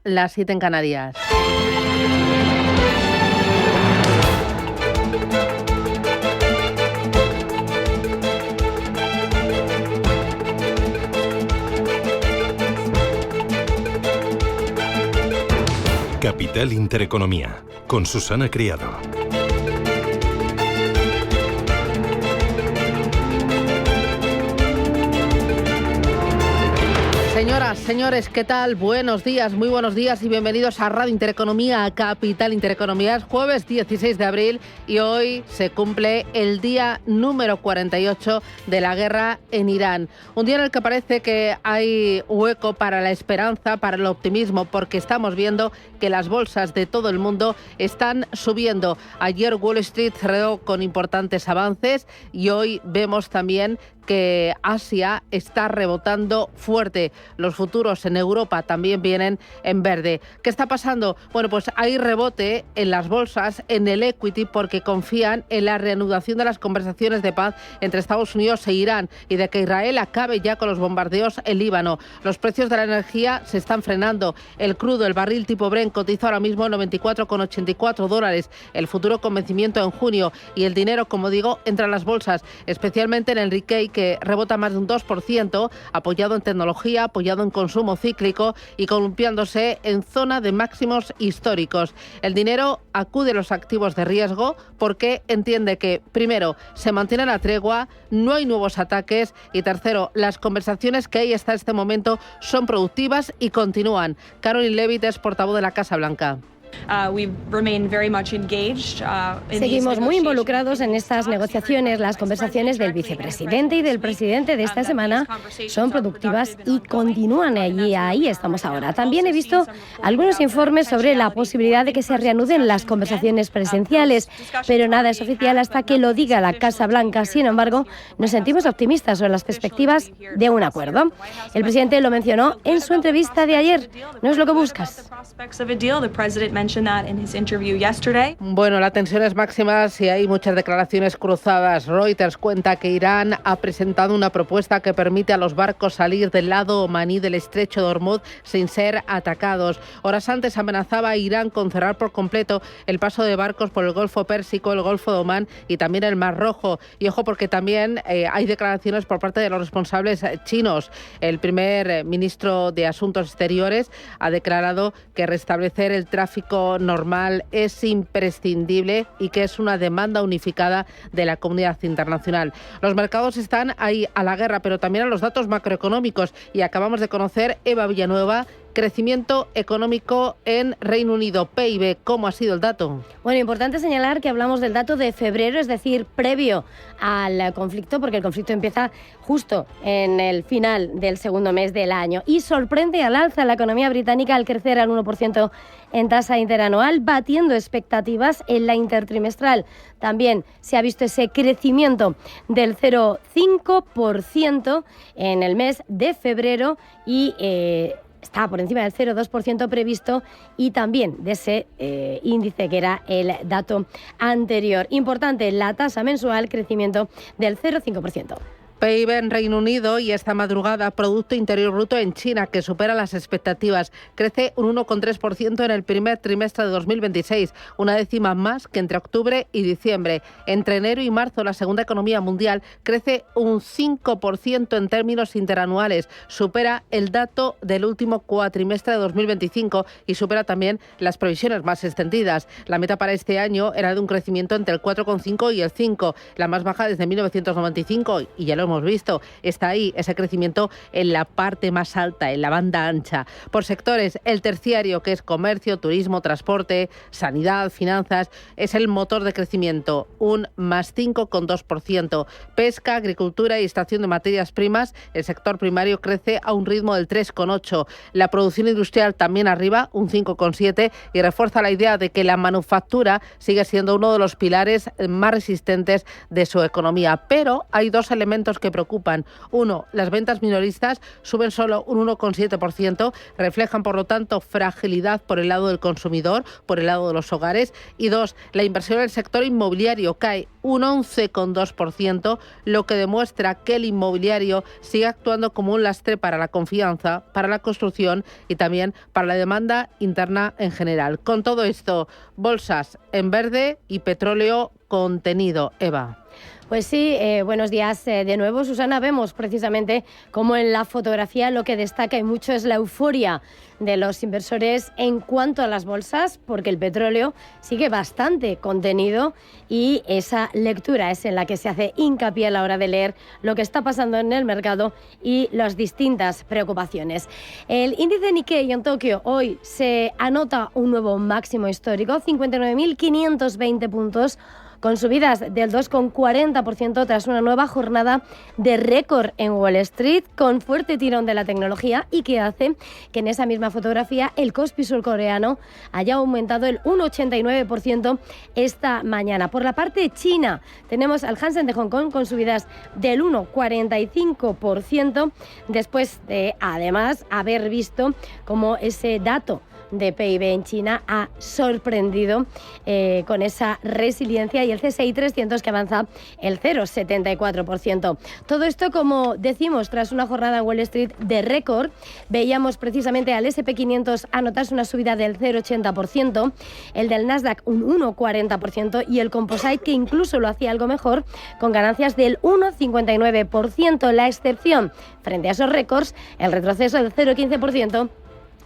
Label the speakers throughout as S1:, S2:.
S1: las 7 en Canarias.
S2: Capital Intereconomía, con Susana Criado.
S1: Señoras, señores, ¿qué tal? Buenos días, muy buenos días y bienvenidos a Radio Intereconomía, a Capital Intereconomía. Es jueves 16 de abril y hoy se cumple el día número 48 de la guerra en Irán. Un día en el que parece que hay hueco para la esperanza, para el optimismo, porque estamos viendo que las bolsas de todo el mundo están subiendo. Ayer Wall Street cerró con importantes avances y hoy vemos también que Asia está rebotando fuerte. Los futuros en Europa también vienen en verde. ¿Qué está pasando? Bueno, pues hay rebote en las bolsas, en el equity, porque confían en la reanudación de las conversaciones de paz entre Estados Unidos e Irán y de que Israel acabe ya con los bombardeos en Líbano. Los precios de la energía se están frenando. El crudo, el barril tipo Brent, cotiza ahora mismo en $94,84. El futuro con vencimiento en junio. Y el dinero, como digo, entra en las bolsas, especialmente en el Nikkei, que rebota más de un 2%, apoyado en tecnología, apoyado en consumo cíclico y columpiándose en zona de máximos históricos. El dinero acude a los activos de riesgo porque entiende que, primero, se mantiene la tregua, no hay nuevos ataques y, tercero, las conversaciones que hay hasta este momento son productivas y continúan. Caroline Levitt es portavoz de la Casa Blanca.
S3: Seguimos muy involucrados en estas negociaciones. Las conversaciones del vicepresidente y del presidente de esta semana son productivas y continúan allí. Ahí estamos ahora. También he visto algunos informes sobre la posibilidad de que se reanuden las conversaciones presenciales, pero nada es oficial hasta que lo diga la Casa Blanca. Sin embargo, nos sentimos optimistas sobre las perspectivas de un acuerdo. El presidente lo mencionó en su entrevista de ayer. ¿No es lo que buscas?
S1: Bueno, la tensión es máxima y hay muchas declaraciones cruzadas. Reuters cuenta que Irán ha presentado una propuesta que permite a los barcos salir del lado omaní del estrecho de Hormuz sin ser atacados. Horas antes amenazaba a Irán con cerrar por completo el paso de barcos por el Golfo Pérsico, el Golfo de Omán y también el Mar Rojo. Y ojo, porque también hay declaraciones por parte de los responsables chinos. El primer ministro de Asuntos Exteriores ha declarado que restablecer el tráfico normal es imprescindible y que es una demanda unificada de la comunidad internacional. Los mercados están ahí a la guerra, pero también a los datos macroeconómicos y acabamos de conocer, Eva Villanueva, crecimiento económico en Reino Unido, PIB. ¿Cómo ha sido el dato?
S3: Bueno, importante señalar que hablamos del dato de febrero, es decir, previo al conflicto, porque el conflicto empieza justo en el final del segundo mes del año. Y sorprende al alza la economía británica al crecer al 1% en tasa interanual, batiendo expectativas en la intertrimestral. También se ha visto ese crecimiento del 0,5% en el mes de febrero y está por encima del 0,2% previsto y también de ese índice que era el dato anterior. Importante, la tasa mensual, crecimiento del 0,5%.
S1: PIB en Reino Unido y esta madrugada Producto Interior Bruto en China, que supera las expectativas. Crece un 1,3% en el primer trimestre de 2026, una décima más que entre octubre y diciembre. Entre enero y marzo, la segunda economía mundial crece un 5% en términos interanuales. Supera el dato del último cuatrimestre de 2025 y supera también las previsiones más extendidas. La meta para este año era de un crecimiento entre el 4,5 y el 5, la más baja desde 1995, y ya lo hemos visto, está ahí ese crecimiento en la parte más alta, en la banda ancha. Por sectores, el terciario, que es comercio, turismo, transporte, sanidad, finanzas, es el motor de crecimiento, un más 5,2%. Pesca, agricultura y extracción de materias primas, el sector primario crece a un ritmo del 3,8%. La producción industrial también arriba, un 5,7%, y refuerza la idea de que la manufactura sigue siendo uno de los pilares más resistentes de su economía. Pero hay dos elementos datos que preocupan. Uno, las ventas minoristas suben solo un 1,7%, reflejan por lo tanto fragilidad por el lado del consumidor, por el lado de los hogares. Y dos, la inversión en el sector inmobiliario cae un 11,2%, lo que demuestra que el inmobiliario sigue actuando como un lastre para la confianza, para la construcción y también para la demanda interna en general. Con todo esto, bolsas en verde y petróleo contenido. Eva.
S3: Pues sí, buenos días de nuevo, Susana. Vemos precisamente cómo en la fotografía lo que destaca y mucho es la euforia de los inversores en cuanto a las bolsas, porque el petróleo sigue bastante contenido y esa lectura es en la que se hace hincapié a la hora de leer lo que está pasando en el mercado y las distintas preocupaciones. El índice Nikkei en Tokio hoy se anota un nuevo máximo histórico, 59.520 puntos, con subidas del 2,40% tras una nueva jornada de récord en Wall Street, con fuerte tirón de la tecnología y que hace que en esa misma fotografía el Kospi surcoreano haya aumentado el 1,89% esta mañana. Por la parte china tenemos al Hansen de Hong Kong con subidas del 1,45%, después de además haber visto cómo ese dato de PIB en China ha sorprendido con esa resiliencia, y el CSI 300 que avanza el 0,74%. Todo esto, como decimos, tras una jornada en Wall Street de récord. Veíamos precisamente al S&P 500 anotarse una subida del 0,80%, el del Nasdaq un 1,40% y el Composite, que incluso lo hacía algo mejor, con ganancias del 1,59%. La excepción frente a esos récords, el retroceso del 0,15%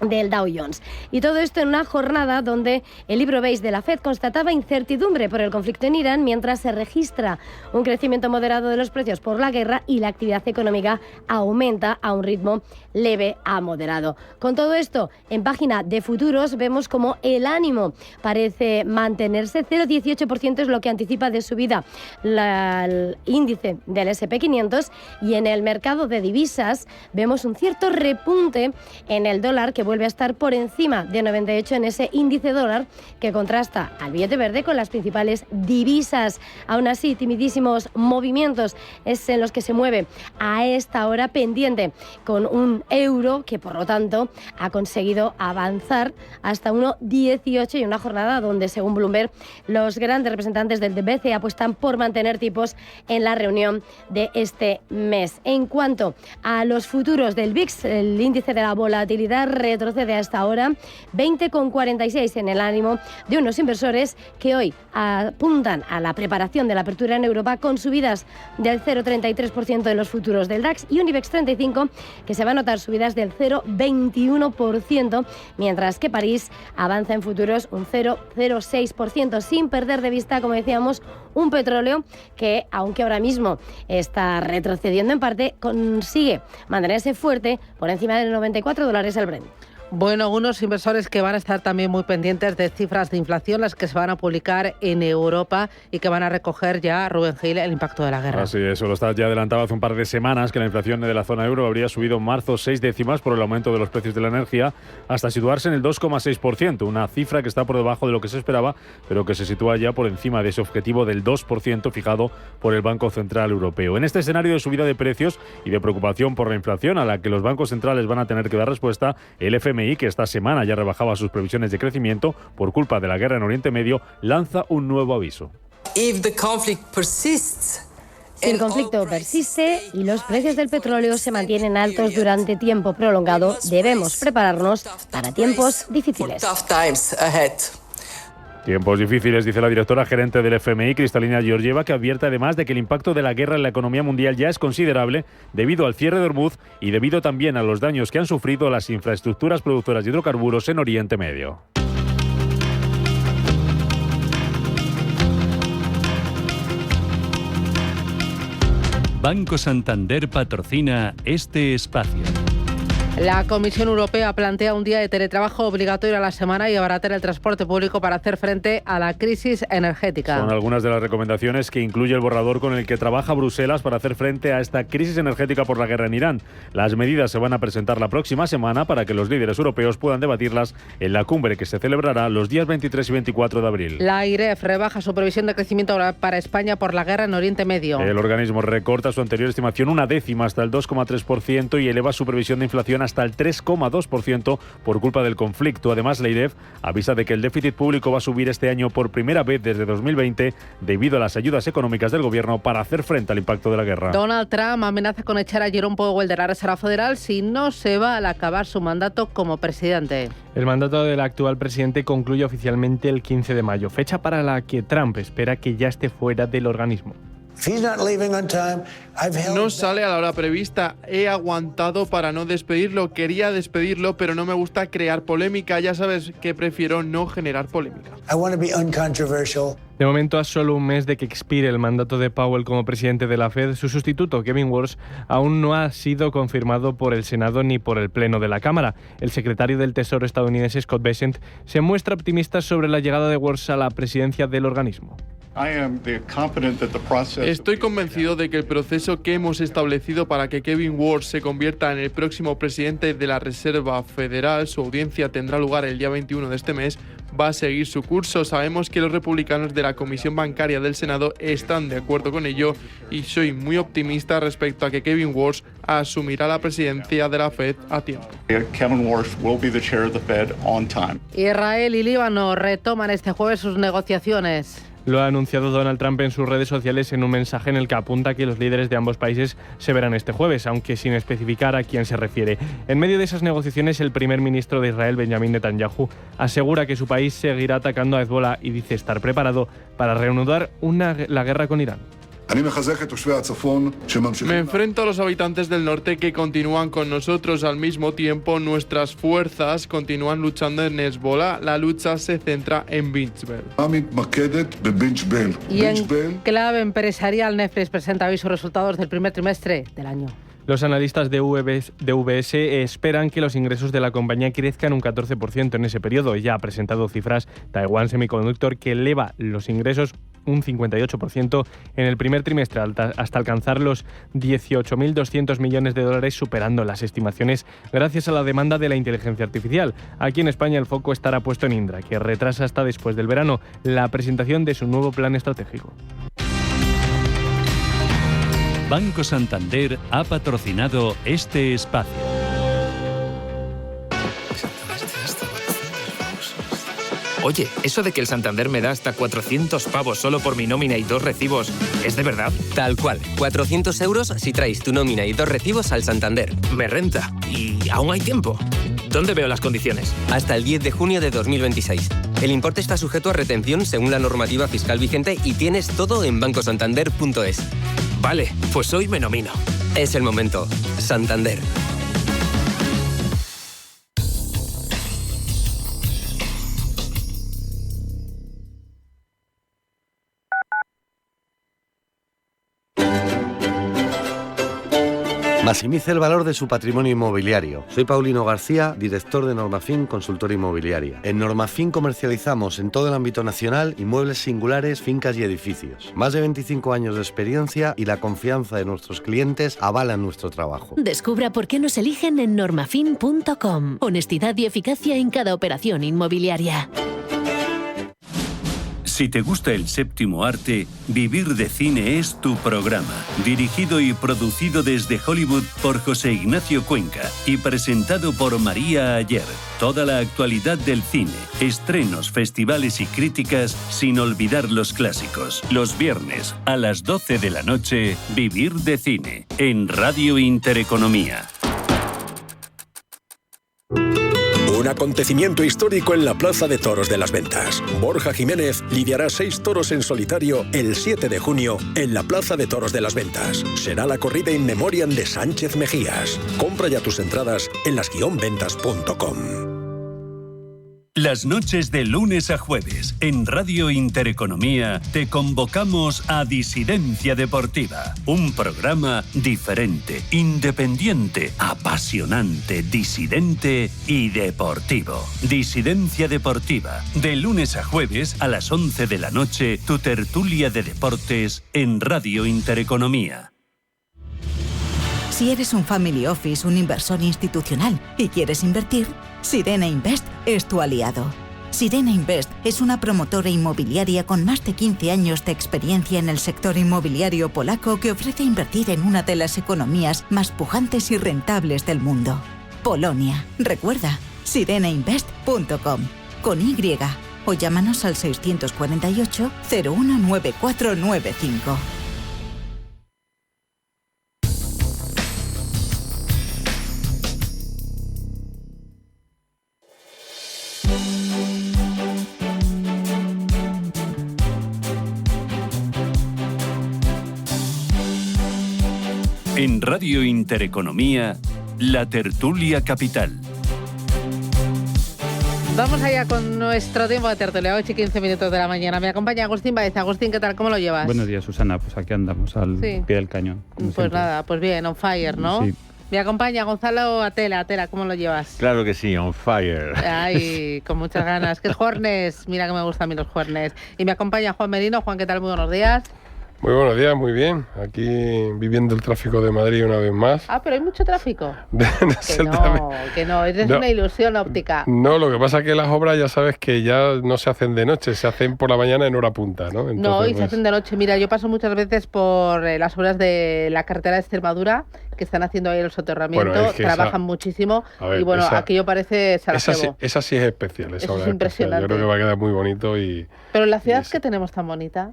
S3: del Dow Jones. Y todo esto en una jornada donde el libro beige de la FED constataba incertidumbre por el conflicto en Irán, mientras se registra un crecimiento moderado de los precios por la guerra y la actividad económica aumenta a un ritmo leve a moderado. Con todo esto, en página de futuros vemos como el ánimo parece mantenerse. 0,18% es lo que anticipa de subida el índice del S&P 500, y en el mercado de divisas vemos un cierto repunte en el dólar, que vuelve a estar por encima de 98 en ese índice dólar, que contrasta al billete verde con las principales divisas. Aún así, timidísimos movimientos es en los que se mueve a esta hora, pendiente con un euro que, por lo tanto, ha conseguido avanzar hasta 1,18, y una jornada donde, según Bloomberg, los grandes representantes del BCE apuestan por mantener tipos en la reunión de este mes. En cuanto a los futuros del VIX, el índice de la volatilidad retrocede a esta hora 20,46 en el ánimo de unos inversores que hoy apuntan a la preparación de la apertura en Europa, con subidas del 0,33% en los futuros del DAX y un IBEX 35 que se va a notar subidas del 0,21%, mientras que París avanza en futuros un 0,06%, sin perder de vista, como decíamos, un petróleo que, aunque ahora mismo está retrocediendo en parte, consigue mantenerse fuerte por encima de $94 el Brent.
S1: Bueno, unos inversores que van a estar también muy pendientes de cifras de inflación, las que se van a publicar en Europa y que van a recoger ya, Rubén Gil, el impacto de la guerra.
S4: Así es, Eurostat ya adelantaba hace un par de semanas que la inflación de la zona euro habría subido en marzo 6 décimas por el aumento de los precios de la energía, hasta situarse en el 2,6%, una cifra que está por debajo de lo que se esperaba, pero que se sitúa ya por encima de ese objetivo del 2% fijado por el Banco Central Europeo. En este escenario de subida de precios y de preocupación por la inflación, a la que los bancos centrales van a tener que dar respuesta, el FMI, que esta semana ya rebajaba sus previsiones de crecimiento por culpa de la guerra en Oriente Medio, lanza un nuevo aviso.
S3: Si el conflicto persiste y los precios del petróleo se mantienen altos durante tiempo prolongado, debemos prepararnos para tiempos difíciles.
S4: Tiempos difíciles, dice la directora gerente del FMI, Kristalina Georgieva, que advierte además de que el impacto de la guerra en la economía mundial ya es considerable debido al cierre de Hormuz y debido también a los daños que han sufrido las infraestructuras productoras de hidrocarburos en Oriente Medio.
S5: Banco Santander patrocina este espacio.
S1: La Comisión Europea plantea un día de teletrabajo obligatorio a la semana y abaratar el transporte público para hacer frente a la crisis energética.
S4: Son algunas de las recomendaciones que incluye el borrador con el que trabaja Bruselas para hacer frente a esta crisis energética por la guerra en Irán. Las medidas se van a presentar la próxima semana para que los líderes europeos puedan debatirlas en la cumbre que se celebrará los días 23 y 24 de abril.
S1: La IREF rebaja su previsión de crecimiento para España por la guerra en Oriente Medio.
S4: El organismo recorta su anterior estimación una décima hasta el 2,3% y eleva su previsión de inflación hasta el 3,2% por culpa del conflicto. Además, la IREF avisa de que el déficit público va a subir este año por primera vez desde 2020 debido a las ayudas económicas del gobierno para hacer frente al impacto de la guerra.
S1: Donald Trump amenaza con echar a Jerome Powell de la Reserva Federal si no se va al acabar su mandato como presidente.
S5: El mandato del actual presidente concluye oficialmente el 15 de mayo, fecha para la que Trump espera que ya esté fuera del organismo.
S6: No sale a la hora prevista. He aguantado para no despedirlo. Quería despedirlo, pero no me gusta crear polémica. Ya sabes que prefiero no generar polémica.
S5: De momento, a solo un mes de que expire el mandato de Powell como presidente de la Fed, su sustituto, Kevin Warsh, aún no ha sido confirmado por el Senado ni por el Pleno de la Cámara. El secretario del Tesoro estadounidense, Scott Bessent, se muestra optimista sobre la llegada de Warsh a la presidencia del organismo.
S6: Estoy convencido de que el proceso que hemos establecido para que Kevin Warsh se convierta en el próximo presidente de la Reserva Federal, su audiencia tendrá lugar el día 21 de este mes, va a seguir su curso. Sabemos que los republicanos de la Comisión Bancaria del Senado están de acuerdo con ello y soy muy optimista respecto a que Kevin Warsh asumirá la presidencia de la Fed a tiempo.
S1: Israel y Líbano retoman este jueves sus negociaciones.
S5: Lo ha anunciado Donald Trump en sus redes sociales en un mensaje en el que apunta que los líderes de ambos países se verán este jueves, aunque sin especificar a quién se refiere. En medio de esas negociaciones, el primer ministro de Israel, Benjamin Netanyahu, asegura que su país seguirá atacando a Hezbollah y dice estar preparado para reanudar la guerra con Irán.
S6: Me enfrento a los habitantes del norte que continúan con nosotros. Al mismo tiempo, nuestras fuerzas continúan luchando en Hezbollah. La lucha se centra en Binchbel.
S1: Y en clave empresarial, Netflix presenta hoy sus resultados del primer trimestre del año.
S5: Los analistas de UBS esperan que los ingresos de la compañía crezcan un 14% en ese periodo. Ya ha presentado cifras Taiwan Semiconductor que eleva los ingresos un 58% en el primer trimestre hasta alcanzar los 18.200 millones de dólares, superando las estimaciones gracias a la demanda de la inteligencia artificial. Aquí en España el foco estará puesto en Indra, que retrasa hasta después del verano la presentación de su nuevo plan estratégico.
S7: Banco Santander ha patrocinado este espacio.
S8: Oye, eso de que el Santander me da hasta 400 pavos solo por mi nómina y 2 recibos, ¿es de verdad?
S9: Tal cual, 400 euros si traes tu nómina y 2 recibos al Santander.
S8: Me renta. ¿Y aún hay tiempo? ¿Dónde veo las condiciones?
S9: Hasta el 10 de junio de 2026. El importe está sujeto a retención según la normativa fiscal vigente y tienes todo en bancosantander.es.
S8: Vale, pues hoy me nomino.
S9: Es el momento. Santander.
S10: Maximice el valor de su patrimonio inmobiliario. Soy Paulino García, director de Normafin Consultora Inmobiliaria. En Normafin comercializamos en todo el ámbito nacional inmuebles singulares, fincas y edificios. Más de 25 años de experiencia y la confianza de nuestros clientes avalan nuestro trabajo.
S11: Descubra por qué nos eligen en normafin.com. Honestidad y eficacia en cada operación inmobiliaria.
S7: Si te gusta el séptimo arte, Vivir de Cine es tu programa. Dirigido y producido desde Hollywood por José Ignacio Cuenca y presentado por María Ayer. Toda la actualidad del cine, estrenos, festivales y críticas, sin olvidar los clásicos. Los viernes a las 12 de la noche, Vivir de Cine, en Radio Intereconomía.
S12: Un acontecimiento histórico en la Plaza de Toros de las Ventas. Borja Jiménez lidiará 6 toros en solitario el 7 de junio en la Plaza de Toros de las Ventas. Será la corrida in memoriam de Sánchez Mejías. Compra ya tus entradas en las-ventas.com.
S7: Las noches de lunes a jueves en Radio Intereconomía te convocamos a Disidencia Deportiva, un programa diferente, independiente, apasionante, disidente y deportivo. Disidencia Deportiva, de lunes a jueves a las 11 de la noche, tu tertulia de deportes en Radio Intereconomía.
S13: Si eres un family office, un inversor institucional y quieres invertir, Sirena Invest es tu aliado. Sirena Invest es una promotora inmobiliaria con más de 15 años de experiencia en el sector inmobiliario polaco que ofrece invertir en una de las economías más pujantes y rentables del mundo. Polonia. Recuerda, sirenainvest.com con Y o llámanos al 648 019495.
S7: En Radio Intereconomía, la tertulia capital.
S1: Vamos allá con nuestro tiempo de tertulia, 8 y 15 minutos de la mañana. Me acompaña Agustín Baeza. Agustín, ¿qué tal? ¿Cómo lo llevas?
S14: Buenos días, Susana. Pues aquí andamos, al pie del cañón.
S1: Pues
S14: siempre.
S1: nada, pues bien, on fire, ¿no?
S14: Sí.
S1: Me acompaña Gonzalo Atela. Atela, ¿cómo lo llevas?
S15: Claro que sí, on fire.
S1: Ay, con muchas ganas. Que es jueves, mira que me gustan a mí los jueves. Y me acompaña Juan Merino. Juan, ¿qué tal? Muy buenos días.
S16: Muy buenos días, muy bien. Aquí viviendo el tráfico de Madrid una vez más.
S1: Ah, pero hay mucho tráfico. Que no, es una ilusión óptica.
S16: No, lo que pasa es que las obras ya sabes que ya no se hacen de noche, se hacen por la mañana en hora punta, ¿no? Entonces,
S1: no, y se hacen de noche. Mira, yo paso muchas veces por las obras de la carretera de Extremadura, que están haciendo ahí el soterramiento, bueno, es que trabajan muchísimo, ver, y bueno, aquello parece Sarajevo.
S16: Esa sí es especial, esa obra
S1: es impresionante.
S16: Yo creo que va a quedar muy bonito
S1: Pero en la ciudad que tenemos tan bonita.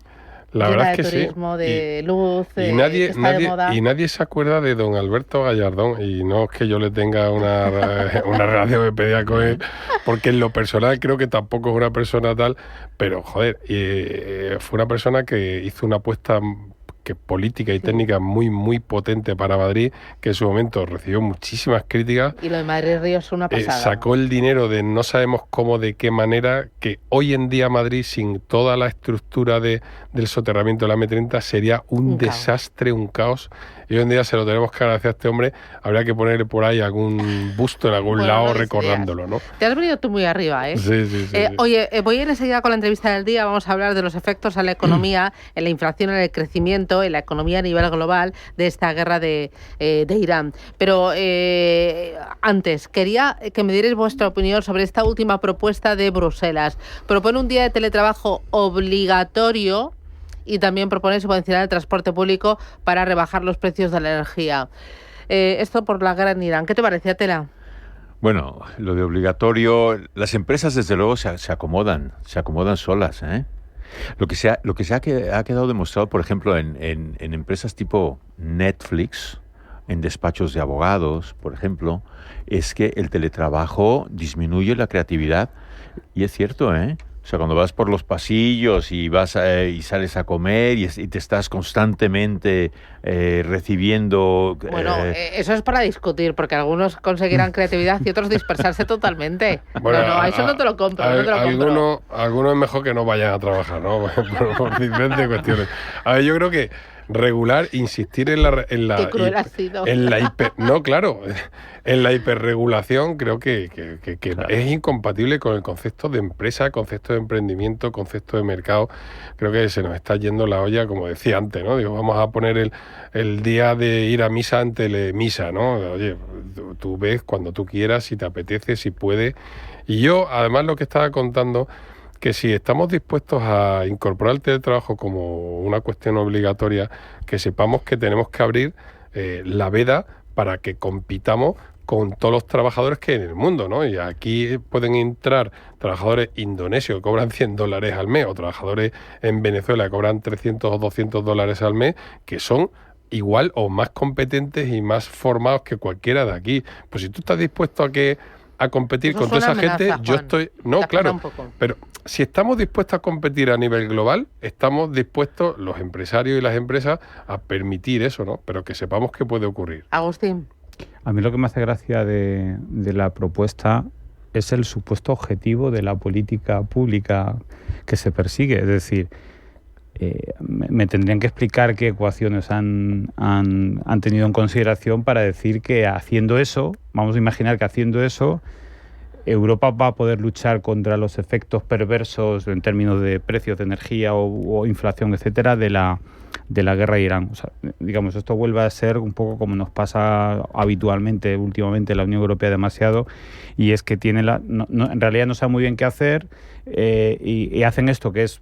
S16: La verdad es que
S1: turismo,
S16: sí.
S1: De luz,
S16: y nadie se acuerda de don Alberto Gallardón, y no es que yo le tenga una relación de pedia con él, porque en lo personal creo que tampoco es una persona tal, pero joder, fue una persona que hizo una apuesta política y técnica muy, muy potente para Madrid, que en su momento recibió muchísimas críticas.
S1: Y lo de Madrid Río es una pasada.
S16: Sacó el dinero de no sabemos cómo, de qué manera, que hoy en día Madrid, sin toda la estructura del soterramiento de la M30, sería un desastre, un caos. Y hoy en día se lo tenemos que agradecer a este hombre. Habría que ponerle por ahí algún busto en algún lado recordándolo, ¿no?
S1: Te has venido tú muy arriba, ¿eh?
S16: Sí.
S1: Oye, voy a ir enseguida con la entrevista del día. Vamos a hablar de los efectos a la economía, en la inflación, en el crecimiento, en la economía a nivel global de esta guerra de Irán. Pero antes, quería que me dierais vuestra opinión sobre esta última propuesta de Bruselas. Propone un día de teletrabajo obligatorio y también propone subvencionar el transporte público para rebajar los precios de la energía. Esto por la guerra en Irán. ¿Qué te parece, Atela?
S15: Bueno, lo de obligatorio, las empresas desde luego se acomodan solas, ¿eh? Lo que se ha quedado demostrado, por ejemplo, en empresas tipo Netflix, en despachos de abogados, por ejemplo, es que el teletrabajo disminuye la creatividad. Y es cierto, ¿eh? O sea, cuando vas por los pasillos y vas y sales a comer y te estás constantemente recibiendo...
S1: Bueno, eso es para discutir, porque algunos conseguirán creatividad y otros dispersarse totalmente. Bueno, no, eso no te lo compro.
S16: Algunos es mejor que no vayan a trabajar, ¿no? por diferentes cuestiones. A ver, yo creo que regular, insistir en la
S1: Qué cruel ha sido.
S16: En la hiperregulación, creo que es incompatible con el concepto de empresa, concepto de emprendimiento, concepto de mercado. Creo que se nos está yendo la olla, como decía antes, ¿no? Digo, vamos a poner el día de ir a misa en telemisa, ¿no? Oye, tú ves cuando tú quieras, si te apetece, si puedes. Y yo, además, lo que estaba contando, que si estamos dispuestos a incorporar el teletrabajo como una cuestión obligatoria, que sepamos que tenemos que abrir la veda para que compitamos con todos los trabajadores que hay en el mundo, ¿no? Y aquí pueden entrar trabajadores indonesios que cobran $100 al mes, o trabajadores en Venezuela que cobran $300 o $200 al mes, que son igual o más competentes y más formados que cualquiera de aquí. Pues si tú estás dispuesto a competir con toda esa gente, Juan. Yo estoy... No, claro, pero si estamos dispuestos a competir a nivel global, estamos dispuestos, los empresarios y las empresas, a permitir eso, ¿no? Pero que sepamos que puede ocurrir.
S1: Agustín.
S14: A mí lo que me hace gracia de la propuesta es el supuesto objetivo de la política pública que se persigue. Es decir, me tendrían que explicar qué ecuaciones han tenido en consideración para decir que haciendo eso, vamos a imaginar que haciendo eso, Europa va a poder luchar contra los efectos perversos en términos de precios de energía o inflación, etcétera, de la guerra de Irán. O sea, digamos, esto vuelve a ser un poco como nos pasa habitualmente, últimamente, en la Unión Europea demasiado, y es que tiene en realidad no sabe muy bien qué hacer y hacen esto que es,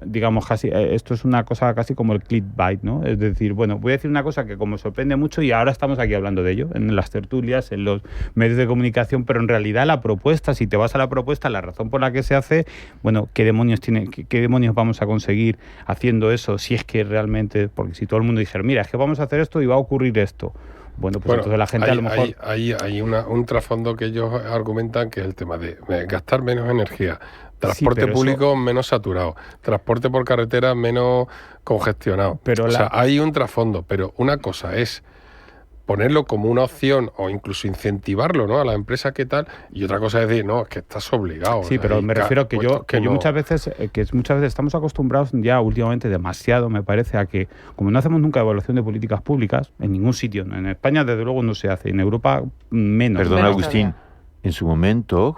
S14: digamos, casi, esto es una cosa casi como el clickbait, ¿no? Es decir, bueno, voy a decir una cosa que como sorprende mucho y ahora estamos aquí hablando de ello, en las tertulias, en los medios de comunicación, pero en realidad la propuesta, si te vas a la propuesta, la razón por la que se hace, bueno, ¿qué demonios vamos a conseguir haciendo eso? Si es que realmente, porque si todo el mundo dijera, mira, es que vamos a hacer esto y va a ocurrir esto. Bueno, pues entonces la gente a lo mejor...
S16: Hay un trasfondo que ellos argumentan, que es el tema de gastar menos energía, transporte público menos saturado, transporte por carretera menos congestionado. Hay un trasfondo, pero una cosa es ponerlo como una opción o incluso incentivarlo, ¿no?, a la empresa que tal, y otra cosa es decir, no, es que estás obligado.
S14: Sí, pero me refiero que yo muchas veces estamos acostumbrados ya últimamente demasiado, me parece, a que como no hacemos nunca evaluación de políticas públicas en ningún sitio, en España desde luego no se hace, en Europa menos.
S15: Perdón, Agustín. En su momento,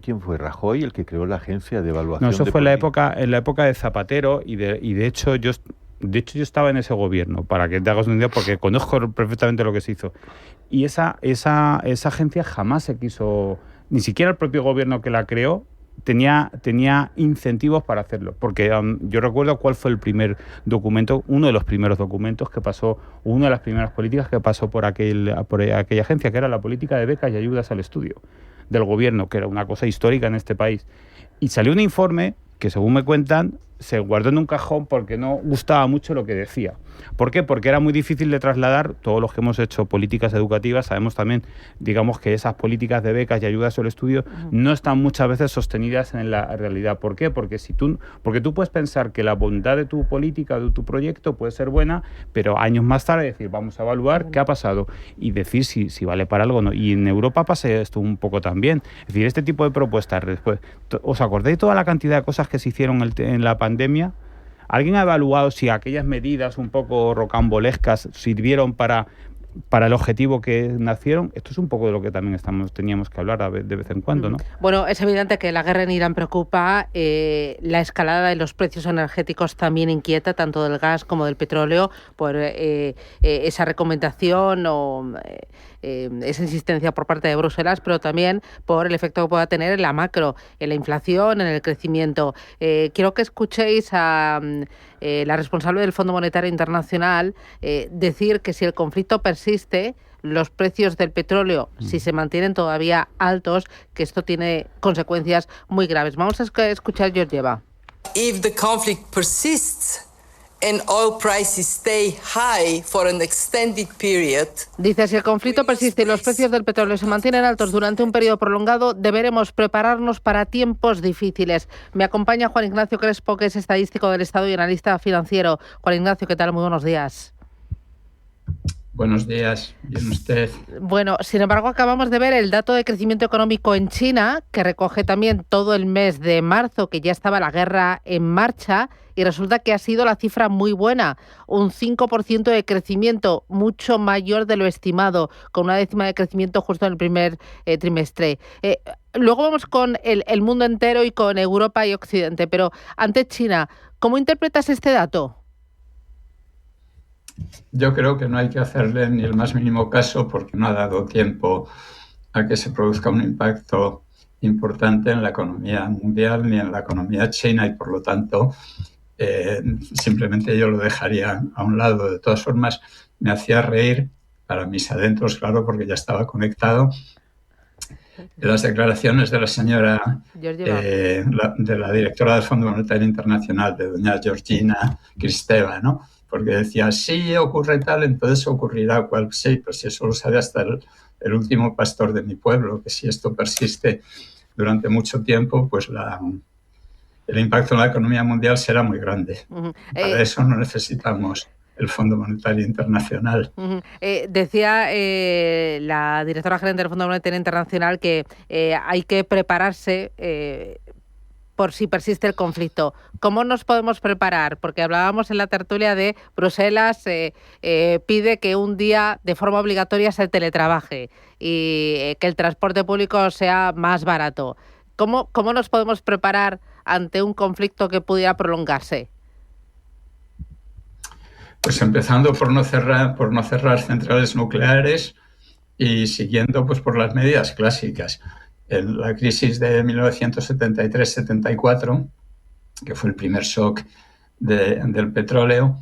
S15: ¿quién fue? Rajoy el que creó la agencia de evaluación.
S14: No, eso fue en la época de Zapatero y de hecho yo estaba en ese gobierno, para que te hagas una idea, porque conozco perfectamente lo que se hizo. Y esa agencia jamás se quiso, ni siquiera el propio gobierno que la creó tenía incentivos para hacerlo, porque yo recuerdo cuál fue el primer documento, uno de los primeros documentos que pasó, una de las primeras políticas que pasó por aquella agencia, que era la política de becas y ayudas al estudio del gobierno, que era una cosa histórica en este país. Y salió un informe que, según me cuentan, se guardó en un cajón porque no gustaba mucho lo que decía. ¿Por qué? Porque era muy difícil de trasladar. Todos los que hemos hecho políticas educativas sabemos también, digamos, que esas políticas de becas y ayudas al estudio no están muchas veces sostenidas en la realidad. ¿Por qué? Porque tú puedes pensar que la bondad de tu política, de tu proyecto puede ser buena, pero años más tarde decir, vamos a evaluar qué ha pasado y decir si vale para algo o no. Y en Europa pasa esto un poco también. Es decir, este tipo de propuestas, después, ¿os acordáis de toda la cantidad de cosas que se hicieron en la pandemia? ¿Alguien ha evaluado si aquellas medidas un poco rocambolescas sirvieron para el objetivo que nacieron? Esto es un poco de lo que también teníamos que hablar de vez en cuando, ¿no?
S1: Bueno, es evidente que la guerra en Irán preocupa, la escalada de los precios energéticos también inquieta, tanto del gas como del petróleo, por esa recomendación o esa insistencia por parte de Bruselas, pero también por el efecto que pueda tener en la macro, en la inflación, en el crecimiento. Quiero que escuchéis a la responsable del Fondo Monetario Internacional decir que si el conflicto persiste, los precios del petróleo, si se mantienen todavía altos, que esto tiene consecuencias muy graves. Vamos a escuchar a Georgieva.
S17: If the conflict persists and oil prices stay high for an extended period.
S1: Dice, si el conflicto persiste y los precios del petróleo se mantienen altos durante un periodo prolongado, deberemos prepararnos para tiempos difíciles. Me acompaña Juan Ignacio Crespo, que es estadístico del Estado y analista financiero. Juan Ignacio, ¿qué tal? Muy buenos días.
S18: Buenos días, bien usted.
S1: Bueno, sin embargo, acabamos de ver el dato de crecimiento económico en China, que recoge también todo el mes de marzo, que ya estaba la guerra en marcha, y resulta que ha sido la cifra muy buena, un 5% de crecimiento, mucho mayor de lo estimado, con una décima de crecimiento justo en el primer trimestre. Luego vamos con el mundo entero y con Europa y Occidente, pero ante China, ¿cómo interpretas este dato?
S18: Yo creo que no hay que hacerle ni el más mínimo caso porque no ha dado tiempo a que se produzca un impacto importante en la economía mundial ni en la economía china y por lo tanto simplemente yo lo dejaría a un lado. De todas formas, me hacía reír para mis adentros, claro, porque ya estaba conectado, de las declaraciones de la señora, de la directora del Fondo Monetario Internacional, de doña Georgina Kristeva, ¿no? Porque decía, si ocurre tal, entonces ocurrirá cual. Sí, pues si eso lo sabe hasta el último pastor de mi pueblo, que si esto persiste durante mucho tiempo, pues el impacto en la economía mundial será muy grande. Para eso no necesitamos el Fondo Monetario Internacional.
S1: Decía la directora gerente del Fondo Monetario Internacional que hay que prepararse por si persiste el conflicto. ¿Cómo nos podemos preparar? Porque hablábamos en la tertulia de Bruselas pide que un día de forma obligatoria se teletrabaje y que el transporte público sea más barato. ¿Cómo nos podemos preparar ante un conflicto que pudiera prolongarse?
S18: Pues empezando por no cerrar centrales nucleares y siguiendo pues por las medidas clásicas. En la crisis de 1973-74, que fue el primer shock del petróleo,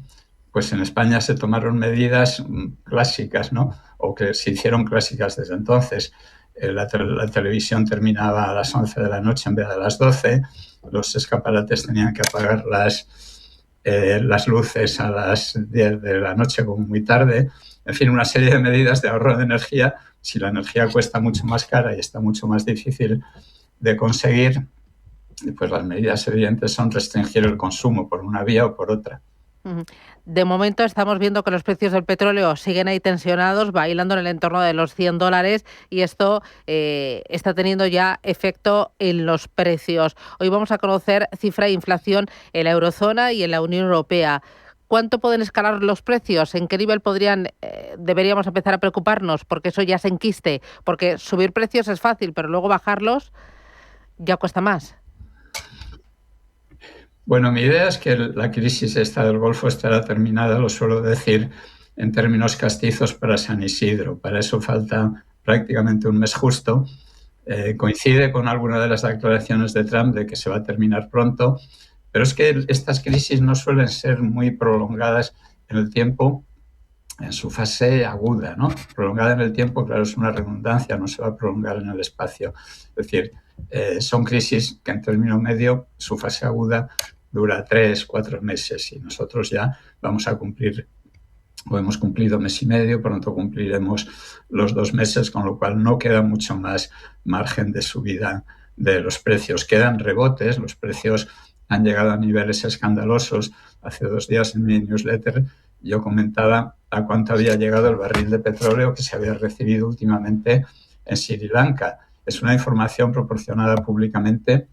S18: pues en España se tomaron medidas clásicas, ¿no? O que se hicieron clásicas desde entonces. La televisión terminaba a las 11 de la noche en vez de a las 12, los escaparates tenían que apagar las luces a las 10 de la noche como muy tarde. En fin, una serie de medidas de ahorro de energía. Si la energía cuesta mucho más cara y está mucho más difícil de conseguir, pues las medidas evidentes son restringir el consumo por una vía o por otra.
S1: De momento estamos viendo que los precios del petróleo siguen ahí tensionados, bailando en el entorno de los $100 y esto está teniendo ya efecto en los precios. Hoy vamos a conocer cifra de inflación en la eurozona y en la Unión Europea. ¿Cuánto pueden escalar los precios? ¿En qué nivel deberíamos empezar a preocuparnos? Porque eso ya se enquiste. Porque subir precios es fácil, pero luego bajarlos ya cuesta más.
S18: Bueno, mi idea es que la crisis esta del Golfo estará terminada, lo suelo decir en términos castizos, para San Isidro. Para eso falta prácticamente un mes justo. Coincide con alguna de las declaraciones de Trump de que se va a terminar pronto. Pero es que estas crisis no suelen ser muy prolongadas en el tiempo, en su fase aguda, ¿no? Prolongada en el tiempo, claro, es una redundancia, no se va a prolongar en el espacio. Es decir, son crisis que en término medio, su fase aguda dura 3-4 meses y nosotros ya vamos a cumplir, o hemos cumplido mes y medio, pronto cumpliremos los 2 meses, con lo cual no queda mucho más margen de subida de los precios. Quedan rebotes, los precios han llegado a niveles escandalosos. Hace 2 días en mi newsletter yo comentaba a cuánto había llegado el barril de petróleo que se había recibido últimamente en Sri Lanka. Es una información proporcionada públicamente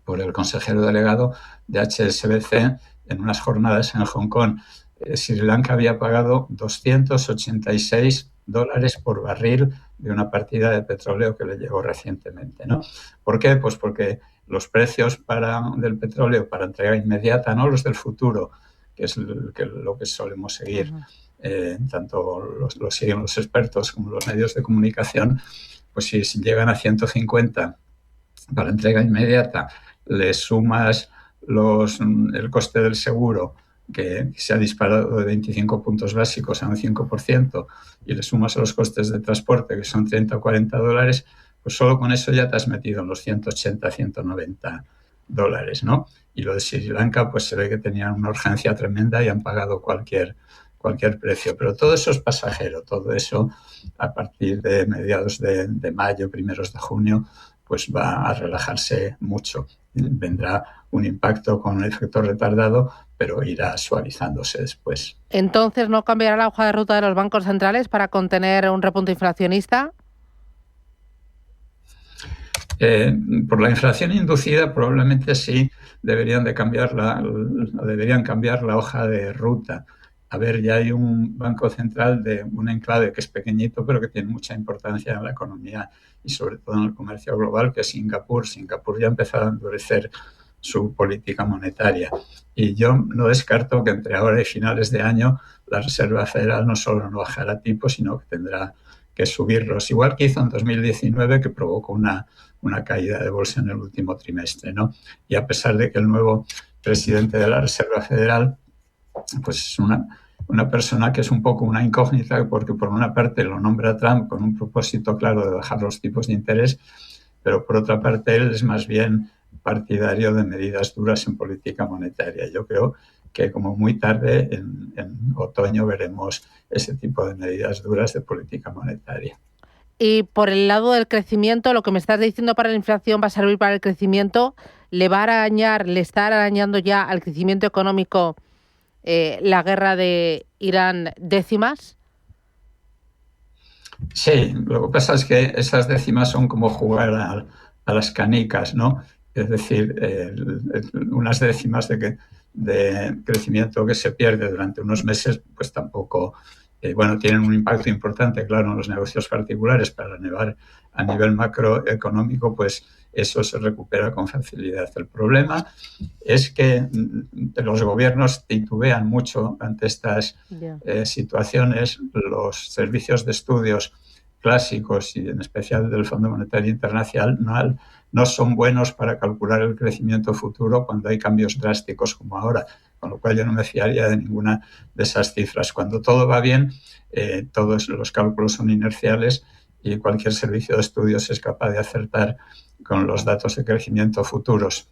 S18: por el consejero delegado de HSBC en unas jornadas en Hong Kong. Sri Lanka había pagado $286 por barril de una partida de petróleo que le llegó recientemente, ¿no? ¿Por qué? Pues porque los precios del petróleo para entrega inmediata, no los del futuro, que es lo que solemos seguir, tanto lo siguen los expertos como los medios de comunicación, pues si llegan a 150 para entrega inmediata, le sumas el coste del seguro, que se ha disparado de 25 puntos básicos a un 5%, y le sumas los costes de transporte, que son $30 o $40, pues solo con eso ya te has metido en los $180, $190, ¿no? Y lo de Sri Lanka, pues se ve que tenían una urgencia tremenda y han pagado cualquier precio. Pero todo eso es pasajero, todo eso a partir de mediados de mayo, primeros de junio, pues va a relajarse mucho. Vendrá un impacto con un efecto retardado, pero irá suavizándose después.
S1: Entonces, ¿no cambiará la hoja de ruta de los bancos centrales para contener un repunte inflacionista?
S18: Por la inflación inducida probablemente sí deberían cambiar la hoja de ruta. A ver, ya hay un banco central de un enclave que es pequeñito, pero que tiene mucha importancia en la economía y sobre todo en el comercio global, que es Singapur. Singapur ya ha empezado a endurecer su política monetaria. Y yo no descarto que entre ahora y finales de año la Reserva Federal no solo no bajará tipos, sino que tendrá que subirlos, igual que hizo en 2019, que provocó una caída de bolsa en el último trimestre, ¿no? Y a pesar de que el nuevo presidente de la Reserva Federal pues es una persona que es un poco una incógnita, porque por una parte lo nombra Trump con un propósito claro de bajar los tipos de interés, pero por otra parte él es más bien partidario de medidas duras en política monetaria. Yo creo que como muy tarde, en otoño, veremos ese tipo de medidas duras de política monetaria.
S1: Y por el lado del crecimiento, lo que me estás diciendo para la inflación va a servir para el crecimiento, le está arañando ya al crecimiento económico la guerra de Irán décimas?
S18: Sí, lo que pasa es que esas décimas son como jugar a las canicas, ¿no? Es decir, unas décimas de crecimiento que se pierde durante unos meses, pues tampoco, tienen un impacto importante, claro, en los negocios particulares, pero a nivel macroeconómico, pues eso se recupera con facilidad. El problema es que los gobiernos titubean mucho ante estas situaciones. Los servicios de estudios clásicos y en especial del Fondo Monetario Internacional no son buenos para calcular el crecimiento futuro cuando hay cambios drásticos como ahora, con lo cual yo no me fiaría de ninguna de esas cifras. Cuando todo va bien, todos los cálculos son inerciales y cualquier servicio de estudios es capaz de acertar con los datos de crecimiento futuros.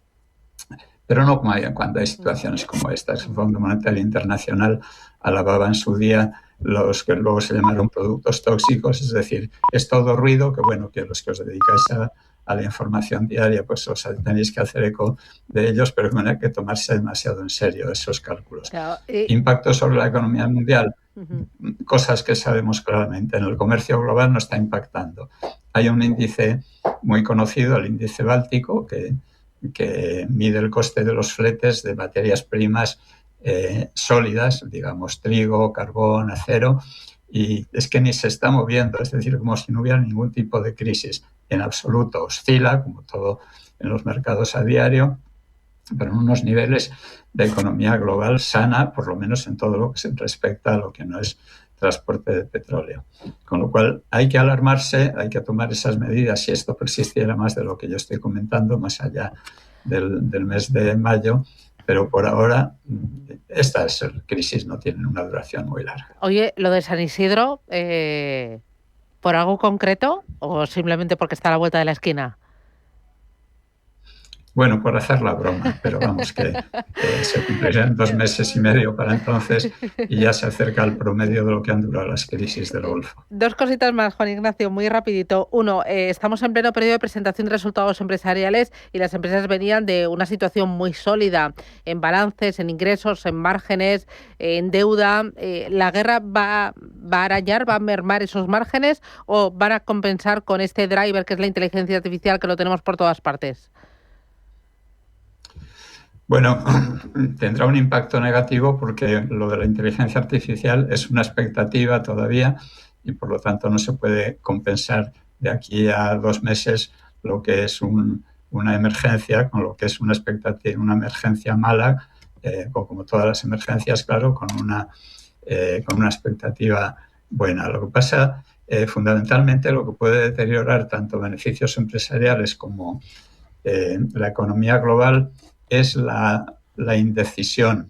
S18: Pero no cuando hay situaciones como estas. El Fondo Monetario Internacional alababa en su día los que luego se llamaron productos tóxicos, es decir, es todo ruido que los que os dedicáis a la información diaria, pues os tenéis que hacer eco de ellos, pero no hay que tomarse demasiado en serio esos cálculos.
S1: Claro,
S18: Impacto sobre la economía mundial, cosas que sabemos claramente. En el comercio global no está impactando. Hay un índice muy conocido, el índice báltico, que mide el coste de los fletes de materias primas sólidas, digamos trigo, carbón, acero, y es que ni se está moviendo, es decir, como si no hubiera ningún tipo de crisis en absoluto. Oscila, como todo en los mercados a diario, pero en unos niveles de economía global sana, por lo menos en todo lo que se respecta a lo que no es transporte de petróleo. Con lo cual hay que alarmarse, hay que tomar esas medidas si esto persistiera más de lo que yo estoy comentando, más allá del mes de mayo, pero por ahora estas crisis no tienen una duración muy larga.
S1: Oye, lo de San Isidro, ¿por algo concreto o simplemente porque está a la vuelta de la esquina?
S18: Bueno, por hacer la broma, pero vamos, que se cumplirán 2 meses y medio para entonces y ya se acerca al promedio de lo que han durado las crisis del Golfo.
S1: 2 cositas más, Juan Ignacio, muy rapidito. Uno, estamos en pleno periodo de presentación de resultados empresariales y las empresas venían de una situación muy sólida en balances, en ingresos, en márgenes, en deuda. ¿La guerra va a arañar, va a mermar esos márgenes o van a compensar con este driver que es la inteligencia artificial que lo tenemos por todas partes?
S18: Bueno, tendrá un impacto negativo porque lo de la inteligencia artificial es una expectativa todavía y por lo tanto no se puede compensar de aquí a 2 meses lo que es una emergencia con lo que es una expectativa, una emergencia mala, como todas las emergencias, claro, con una expectativa buena. Lo que pasa, fundamentalmente, lo que puede deteriorar tanto beneficios empresariales como la economía global es la indecisión.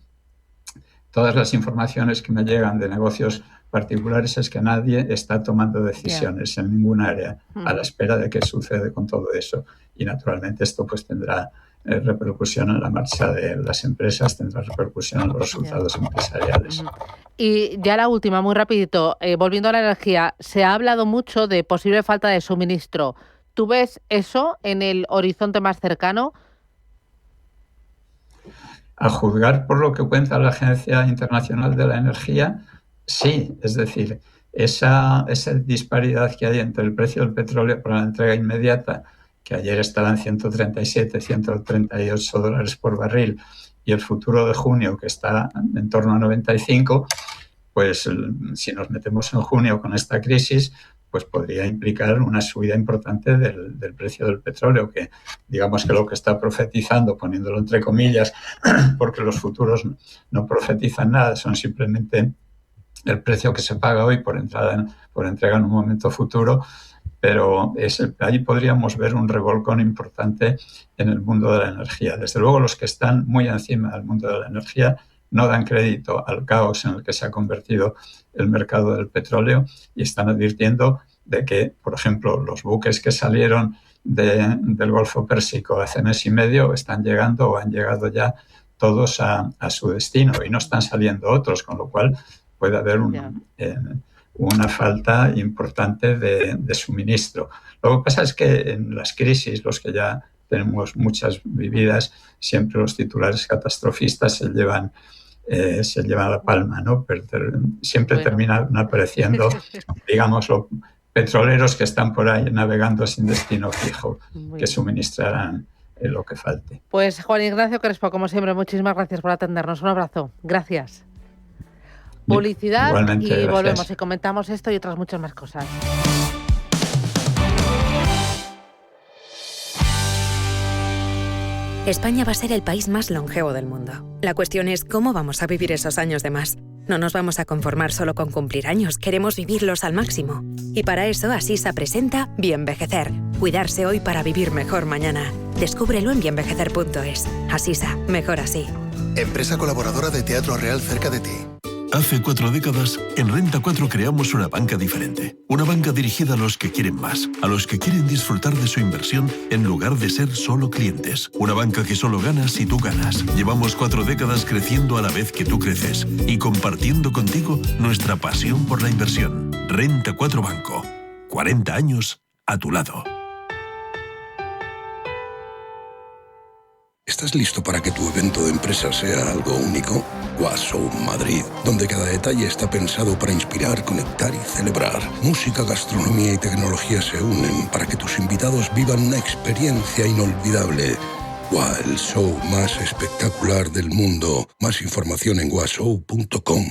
S18: Todas las informaciones que me llegan de negocios particulares es que nadie está tomando decisiones en ningún área a la espera de qué sucede con todo eso. Y naturalmente esto pues tendrá repercusión en la marcha de las empresas, tendrá repercusión en los resultados empresariales.
S1: Y ya la última, muy rapidito, volviendo a la energía, se ha hablado mucho de posible falta de suministro. ¿Tú ves eso en el horizonte más cercano?
S18: A juzgar por lo que cuenta la Agencia Internacional de la Energía, sí. Es decir, esa disparidad que hay entre el precio del petróleo para la entrega inmediata, que ayer estaba en 137, 138 dólares por barril, y el futuro de junio, que está en torno a 95, pues si nos metemos en junio con esta crisis, pues podría implicar una subida importante del precio del petróleo, que digamos que lo que está profetizando, poniéndolo entre comillas, porque los futuros no profetizan nada, son simplemente el precio que se paga hoy por entrega en un momento futuro, pero ahí podríamos ver un revolcón importante en el mundo de la energía. Desde luego, los que están muy encima del mundo de la energía no dan crédito al caos en el que se ha convertido el mercado del petróleo y están advirtiendo de que, por ejemplo, los buques que salieron del Golfo Pérsico hace mes y medio están llegando o han llegado ya todos a su destino y no están saliendo otros, con lo cual puede haber una falta importante de suministro. Lo que pasa es que en las crisis, los que ya tenemos muchas vividas, siempre los titulares catastrofistas se llevan se lleva la palma, ¿no? Pero siempre terminan apareciendo, digamos, los petroleros que están por ahí navegando sin destino fijo, que suministrarán lo que falte.
S1: Pues Juan Ignacio Crespo, como siempre, muchísimas gracias por atendernos. Un abrazo. Gracias. Publicidad. Igualmente, y gracias. Volvemos y comentamos esto y otras muchas más cosas.
S19: España va a ser el país más longevo del mundo. La cuestión es cómo vamos a vivir esos años de más. No nos vamos a conformar solo con cumplir años, queremos vivirlos al máximo. Y para eso Asisa presenta Bienvejecer. Cuidarse hoy para vivir mejor mañana. Descúbrelo en bienvejecer.es. Asisa, mejor así.
S20: Empresa colaboradora de Teatro Real cerca de ti.
S21: Hace 4 décadas, en Renta 4 creamos una banca diferente. Una banca dirigida a los que quieren más, a los que quieren disfrutar de su inversión en lugar de ser solo clientes. Una banca que solo gana si tú ganas. Llevamos 4 décadas creciendo a la vez que tú creces y compartiendo contigo nuestra pasión por la inversión. Renta 4 Banco. 40 años a tu lado.
S20: ¿Estás listo para que tu evento de empresa sea algo único? Washow Madrid, donde cada detalle está pensado para inspirar, conectar y celebrar. Música, gastronomía y tecnología se unen para que tus invitados vivan una experiencia inolvidable. El show más espectacular del mundo. Más información en washow.com.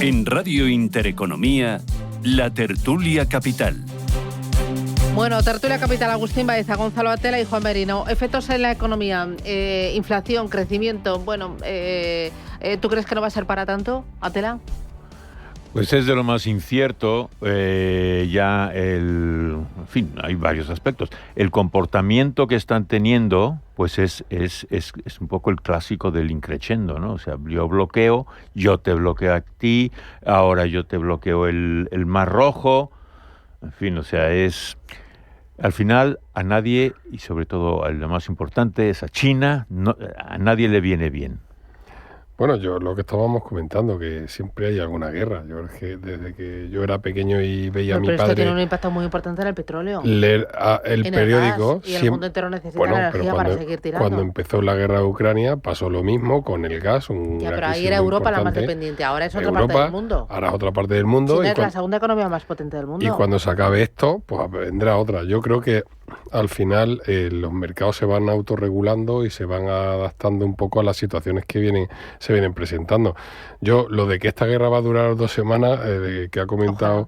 S7: En Radio Intereconomía, la tertulia capital.
S1: Bueno, tertulia capital, Agustín Baeza, Gonzalo Atela y Juan Merino. Efectos en la economía, inflación, crecimiento. Bueno, ¿tú crees que no va a ser para tanto, Atela?
S15: Pues es de lo más incierto, en fin, hay varios aspectos. El comportamiento que están teniendo, pues es un poco el clásico del increchendo, ¿no? O sea, yo bloqueo, yo te bloqueo a ti, ahora yo te bloqueo el Mar Rojo, en fin, o sea, al final a nadie, y sobre todo a lo más importante es a China, a nadie le viene bien.
S16: Bueno, yo lo que estábamos comentando, que siempre hay alguna guerra. Yo creo que desde que yo era pequeño y veía a mi padre...
S1: Pero esto tiene un impacto muy importante en el petróleo.
S16: Leer el periódico...
S1: El gas, y el mundo entero necesita la energía para seguir tirando.
S16: Cuando empezó la guerra de Ucrania pasó lo mismo con el gas.
S1: Pero ahí era Europa la más dependiente, ahora es otra parte del mundo.
S16: Ahora es otra parte del mundo.
S1: China es la segunda economía más potente del mundo.
S16: Y cuando se acabe esto, pues vendrá otra. Yo creo que al final los mercados se van autorregulando y se van adaptando un poco a las situaciones que se vienen presentando. Yo, lo de que esta guerra va a durar 2 semanas, que ha comentado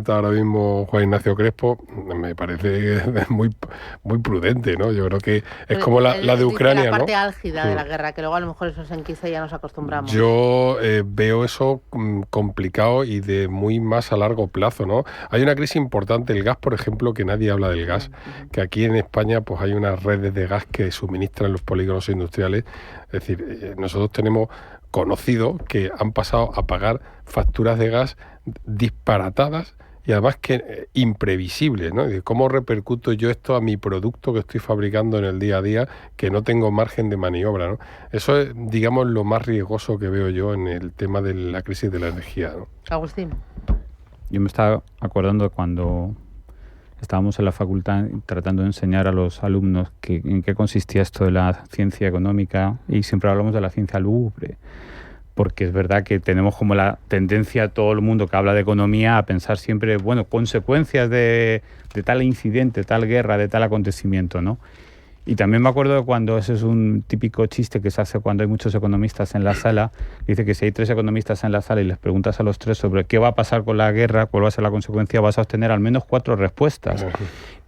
S16: ahora mismo Juan Ignacio Crespo, me parece muy, muy prudente, ¿no? Yo creo que es como la de Ucrania,
S1: ¿no? La parte
S16: ¿no?
S1: álgida de la guerra, que luego a lo mejor eso se enquista y ya nos acostumbramos.
S16: Yo veo eso complicado y de muy más a largo plazo, ¿no? Hay una crisis importante, el gas, por ejemplo, que nadie habla del gas, que aquí en España pues hay unas redes de gas que suministran los polígonos industriales. Es decir, nosotros tenemos conocido que han pasado a pagar facturas de gas disparatadas y además que imprevisibles, ¿no? ¿Cómo repercuto yo esto a mi producto que estoy fabricando en el día a día, que no tengo margen de maniobra, ¿no? Eso es, digamos, lo más riesgoso que veo yo en el tema de la crisis de la energía, ¿no?
S1: Agustín.
S14: Yo me estaba acordando cuando estábamos en la facultad tratando de enseñar a los alumnos en qué consistía esto de la ciencia económica, y siempre hablamos de la ciencia lúgubre, porque es verdad que tenemos como la tendencia, todo el mundo que habla de economía, a pensar siempre, bueno, consecuencias de tal incidente, tal guerra, de tal acontecimiento, ¿no? Y también me acuerdo de cuando, ese es un típico chiste que se hace cuando hay muchos economistas en la sala, dice que si hay 3 economistas en la sala y les preguntas a los 3 sobre qué va a pasar con la guerra, cuál va a ser la consecuencia, vas a obtener al menos 4 respuestas.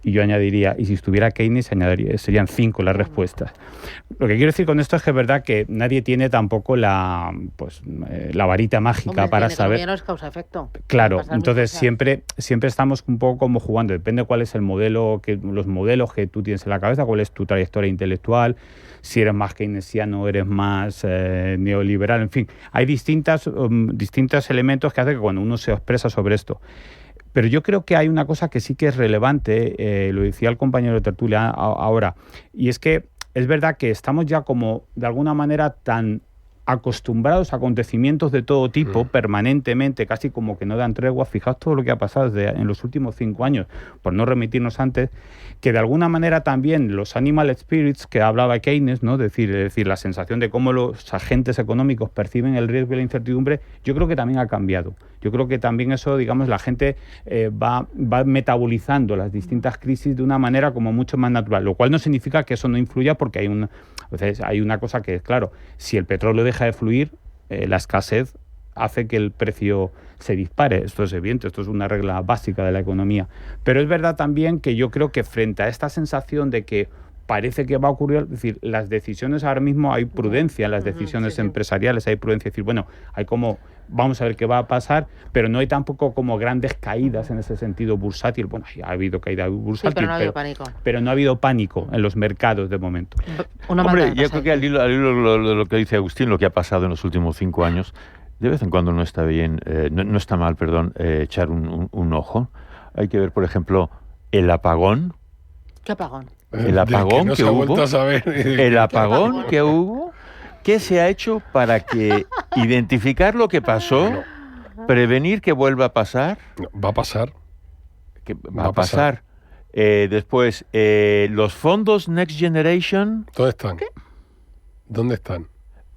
S14: Y yo añadiría, y si estuviera Keynes, serían 5 las respuestas. Lo que quiero decir con esto es que es verdad que nadie tiene tampoco la varita mágica para saber.
S1: No es causa-efecto.
S14: Claro, entonces siempre estamos un poco como jugando, depende cuál es el modelo, los modelos que tú tienes en la cabeza, cuál es tu trayectoria intelectual, si eres más keynesiano, eres más neoliberal, en fin, hay distintos elementos que hacen que cuando uno se expresa sobre esto. Pero yo creo que hay una cosa que sí que es relevante, lo decía el compañero de tertulia ahora, y es que es verdad que estamos ya como de alguna manera tan acostumbrados a acontecimientos de todo tipo, permanentemente, casi como que no dan tregua. Fijaos todo lo que ha pasado en los últimos 5 años, por no remitirnos antes, que de alguna manera también los animal spirits que hablaba Keynes, ¿no? Es decir, la sensación de cómo los agentes económicos perciben el riesgo y la incertidumbre, yo creo que también ha cambiado. Yo creo que también eso, digamos, la gente va metabolizando las distintas crisis de una manera como mucho más natural, lo cual no significa que eso no influya, porque hay una cosa que es, claro, si el petróleo deja de fluir, la escasez hace que el precio se dispare. Esto es evidente, esto es una regla básica de la economía. Pero es verdad también que yo creo que frente a esta sensación de que parece que va a ocurrir, es decir, las decisiones ahora mismo, hay prudencia en las decisiones empresariales, hay prudencia, es decir, bueno, hay como, vamos a ver qué va a pasar, pero no hay tampoco como grandes caídas en ese sentido bursátil. Bueno, ha habido caída bursátil,
S1: pero no ha habido pánico.
S14: Pero no ha habido pánico en los mercados de momento.
S15: Hombre, yo creo que al hilo de lo que dice Agustín, lo que ha pasado en los últimos 5 años, de vez en cuando no está bien, no está mal, echar un ojo. Hay que ver, por ejemplo, el apagón.
S1: ¿Qué apagón?
S15: El apagón que hubo. El apagón que hubo. ¿Qué se ha hecho para que identificar lo que pasó, prevenir que vuelva a pasar?
S16: Va a pasar.
S15: Que va a pasar. Después, los fondos Next Generation.
S16: ¿Dónde están? ¿Qué? ¿Dónde están?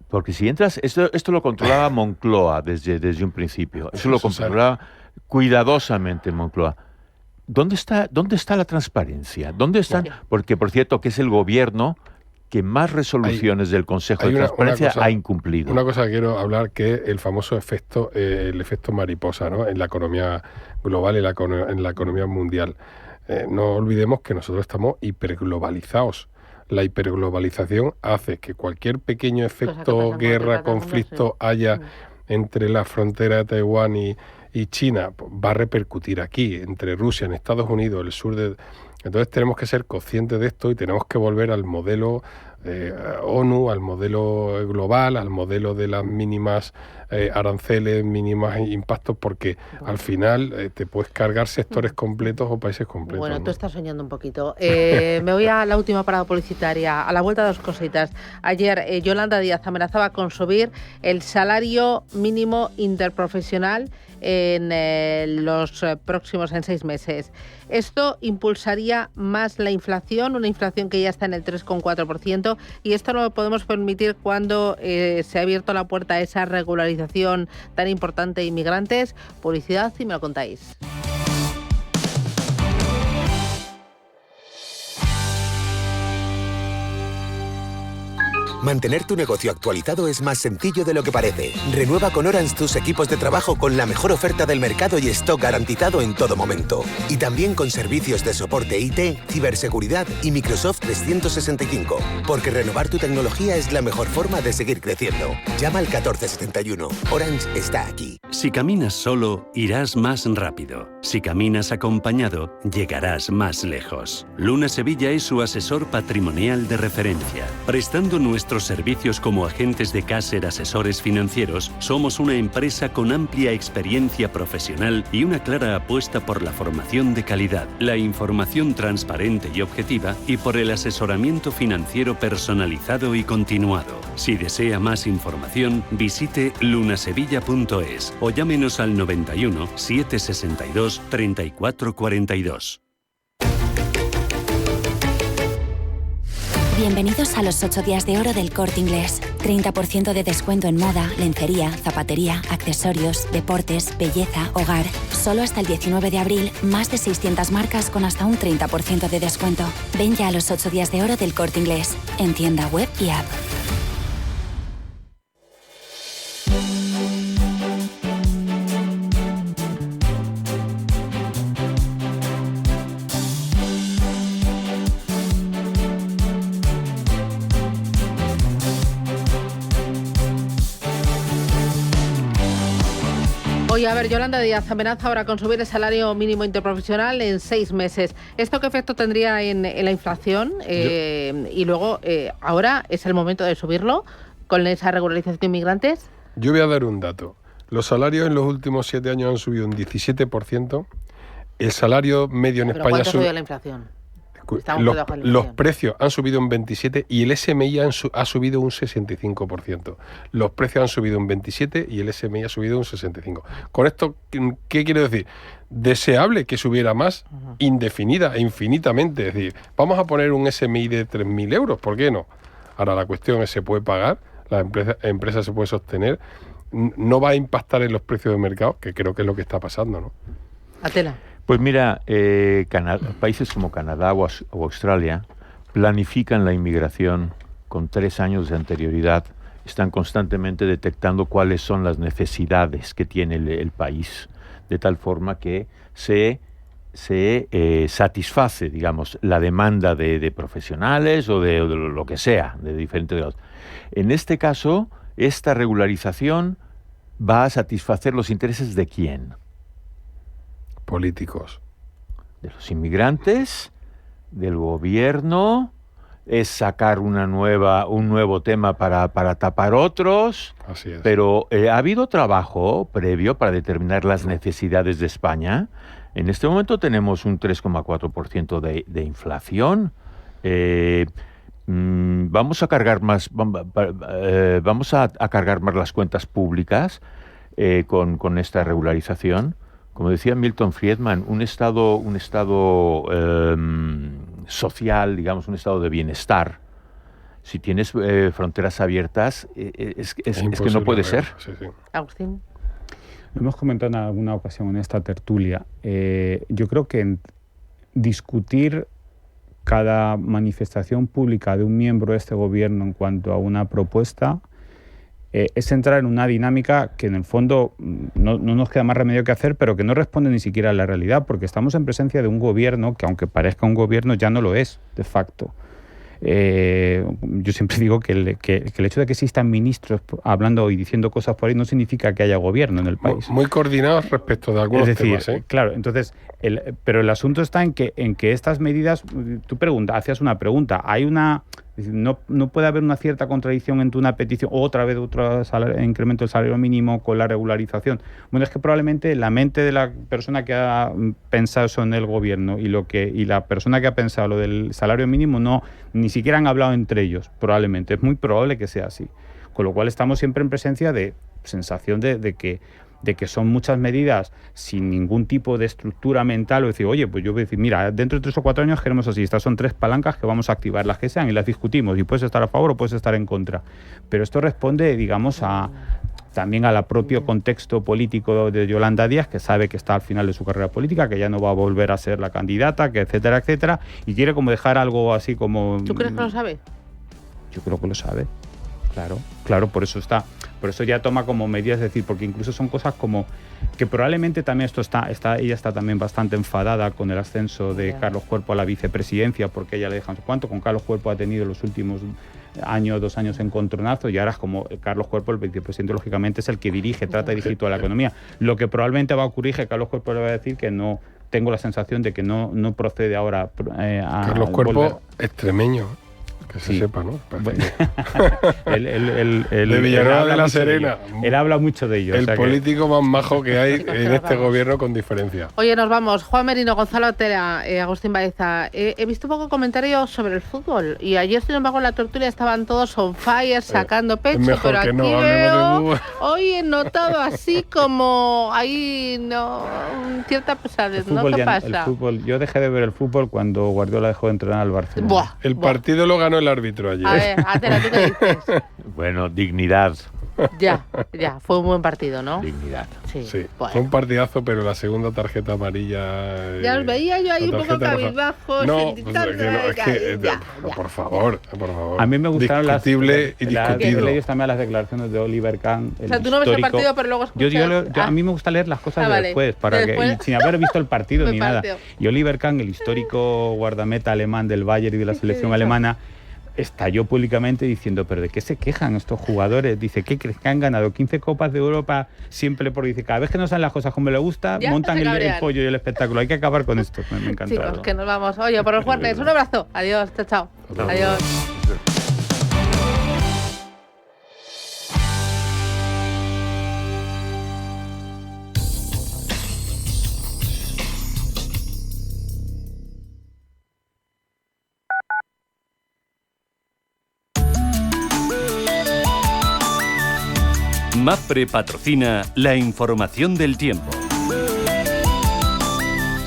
S15: Porque si entras, esto lo controlaba Moncloa desde un principio. Eso lo controlaba cuidadosamente Moncloa. ¿Dónde está la transparencia? ¿Dónde están? Porque, por cierto, que es el gobierno que más resoluciones del Consejo de Transparencia ha incumplido.
S16: Una cosa que quiero hablar, que es el famoso efecto, el efecto mariposa, ¿no? En la economía global y en la economía mundial. No olvidemos que nosotros estamos hiperglobalizados. La hiperglobalización hace que cualquier pequeño efecto, guerra, conflicto haya entre la frontera de Taiwán y China, va a repercutir aquí, entre Rusia, en Estados Unidos, el sur de... Entonces tenemos que ser conscientes de esto y tenemos que volver al modelo ONU, al modelo global, al modelo de las mínimas aranceles, mínimas impactos, porque al final te puedes cargar sectores completos o países completos.
S1: Bueno,
S16: ¿no?
S1: Tú estás soñando un poquito. Me voy a la última parada publicitaria. A la vuelta, 2 cositas. Ayer Yolanda Díaz amenazaba con subir el salario mínimo interprofesional en los próximos 6 meses. Esto impulsaría más la inflación, una inflación que ya está en el 3,4%, y esto no lo podemos permitir cuando se ha abierto la puerta a esa regularización tan importante de inmigrantes. Publicidad y me lo contáis.
S2: Mantener tu negocio actualizado es más sencillo de lo que parece. Renueva con Orange tus equipos de trabajo con la mejor oferta del mercado y stock garantizado en todo momento. Y también con servicios de soporte IT, ciberseguridad y Microsoft 365. Porque renovar tu tecnología es la mejor forma de seguir creciendo. Llama al 1471. Orange está aquí.
S7: Si caminas solo, irás más rápido. Si caminas acompañado, llegarás más lejos. Luna Sevilla es su asesor patrimonial de referencia. Prestando nuestros servicios como agentes de Caser Asesores Financieros, somos una empresa con amplia experiencia profesional y una clara apuesta por la formación de calidad, la información transparente y objetiva y por el asesoramiento financiero personalizado y continuado. Si desea más información, visite lunasevilla.es o llámenos al 91 762 3442.
S22: Bienvenidos a los 8 días de oro del Corte Inglés. 30% de descuento en moda, lencería, zapatería, accesorios, deportes, belleza, hogar. Solo hasta el 19 de abril, más de 600 marcas con hasta un 30% de descuento. Ven ya a los 8 días de oro del Corte Inglés. En tienda web y app.
S1: Oye, a ver, Yolanda Díaz amenaza ahora con subir el salario mínimo interprofesional en 6 meses. ¿Esto qué efecto tendría en la inflación? Y luego, ¿ahora es el momento de subirlo con esa regularización de inmigrantes?
S16: Yo voy a dar un dato. Los salarios en los últimos 7 años han subido un 17%. El salario medio en España
S1: ¿Cuánto ha subido la inflación? Estamos por debajo de la
S16: Los
S1: inflación.
S16: precios han subido un 27% y el SMI ha subido un 65%. Los precios han subido un 27% y el SMI ha subido un 65%. Con esto, ¿qué quiero decir? Deseable que subiera más, indefinida e infinitamente. Es decir, vamos a poner un SMI de 3.000 euros, ¿por qué no? Ahora la cuestión es, ¿se puede pagar? ¿La empresa se puede sostener? ¿No va a impactar en los precios de mercado? Que creo que es lo que está pasando, ¿no?
S1: Atela.
S15: Pues mira, países como Canadá o Australia planifican la inmigración con 3 años de anterioridad. Están constantemente detectando cuáles son las necesidades que tiene el país, de tal forma que se satisface, digamos, la demanda de profesionales o de lo que sea, de diferentes grados. En este caso, esta regularización va a satisfacer los intereses ¿de quién?
S16: Políticos.
S15: De los inmigrantes, del gobierno, es sacar un nuevo tema para tapar otros.
S16: Así es.
S15: Pero ha habido trabajo previo para determinar las necesidades de España. En este momento tenemos un 3,4% de inflación. Vamos a cargar más las cuentas públicas con esta regularización. Como decía Milton Friedman, un estado social, digamos, un estado de bienestar. Si tienes fronteras abiertas, es que no puede ser.
S16: Sí, sí.
S1: Agustín.
S14: Lo hemos comentado en alguna ocasión en esta tertulia. Yo creo que discutir cada manifestación pública de un miembro de este gobierno en cuanto a una propuesta es entrar en una dinámica que en el fondo no nos queda más remedio que hacer, pero que no responde ni siquiera a la realidad, porque estamos en presencia de un gobierno que, aunque parezca un gobierno, ya no lo es, de facto. Yo siempre digo que el hecho de que existan ministros hablando y diciendo cosas por ahí no significa que haya gobierno en el país.
S16: Muy coordinados respecto de algunos temas, ¿eh?
S14: Claro, entonces, pero el asunto está en que estas medidas, tú hacías una pregunta, no puede haber una cierta contradicción entre una petición, otra vez otro incremento del salario mínimo con la regularización. Bueno, es que probablemente la mente de la persona que ha pensado eso en el gobierno y la persona que ha pensado lo del salario mínimo ni siquiera han hablado entre ellos, probablemente. Es muy probable que sea así. Con lo cual estamos siempre en presencia de sensación de que son muchas medidas sin ningún tipo de estructura mental, o decir, oye, pues yo voy a decir, mira, dentro de 3 o 4 años queremos así, estas son 3 palancas que vamos a activar, las que sean, y las discutimos, y puedes estar a favor o puedes estar en contra. Pero esto responde, digamos, también al propio contexto político de Yolanda Díaz, que sabe que está al final de su carrera política, que ya no va a volver a ser la candidata, que etcétera, etcétera, y quiere como dejar algo así como...
S1: ¿Tú crees que lo sabe?
S14: Yo creo que lo sabe. Claro, por eso ya toma como medidas, es decir, porque incluso son cosas como que probablemente también ella está también bastante enfadada con el ascenso de Carlos Cuerpo a la vicepresidencia, porque ella le deja no sé cuánto, con Carlos Cuerpo ha tenido los últimos 2 años encontronazo, y ahora es como Carlos Cuerpo, el vicepresidente, lógicamente es el que trata de dirigir toda la economía. Lo que probablemente va a ocurrir es que Carlos Cuerpo le va a decir que no, tengo la sensación de que no procede ahora a
S16: Carlos Cuerpo
S14: volver.
S16: Extremeño. Que se sepa, ¿no?
S14: Bueno,
S16: de Villanueva de la Serena.
S14: Él habla mucho de ello.
S16: El político más majo que hay en este gobierno, con diferencia.
S1: Oye, nos vamos. Juan Merino, Gonzalo Atera, Agustín Baeza. He visto un poco de comentarios sobre el fútbol. Y ayer, sin embargo, en la tertulia estaban todos on fire, sacando pecho.
S16: Mejor
S1: pero
S16: que
S1: aquí
S16: no,
S1: veo, hoy he notado así como ahí cierta pesadez, ¿no? ¿Qué pasa?
S14: Yo dejé de ver el fútbol cuando Guardiola dejó de entrenar al Barcelona.
S16: El partido lo ganó el árbitro ayer.
S1: A ver, Atera, ¿tú qué dices?
S15: Bueno, dignidad.
S1: Ya, fue un buen partido, ¿no?
S15: Dignidad.
S1: Sí, bueno.
S16: Fue un partidazo, pero la segunda tarjeta amarilla...
S1: Ya os veía yo ahí un poco cabizbajos.
S16: No, por favor.
S14: A mí me gustaron
S16: discutible y discutido.
S14: Ellos también las declaraciones de Oliver Kahn.
S1: O sea, tú no ves el partido, pero luego escuchas...
S14: A mí me gusta leer las cosas después, y sin haber visto el partido ni nada. Y Oliver Kahn, el histórico guardameta alemán del Bayern y de la selección alemana, estalló públicamente diciendo, pero ¿de qué se quejan estos jugadores? Dice, ¿qué crees que han ganado 15 Copas de Europa siempre dice, cada vez que no salen las cosas como le gusta, montan el pollo y el espectáculo? Hay que acabar con esto. Me encanta.
S1: Chicos, que nos vamos. Oye, por los jueves, un abrazo. Adiós, chao. Adiós.
S7: Mapfre patrocina la información del tiempo.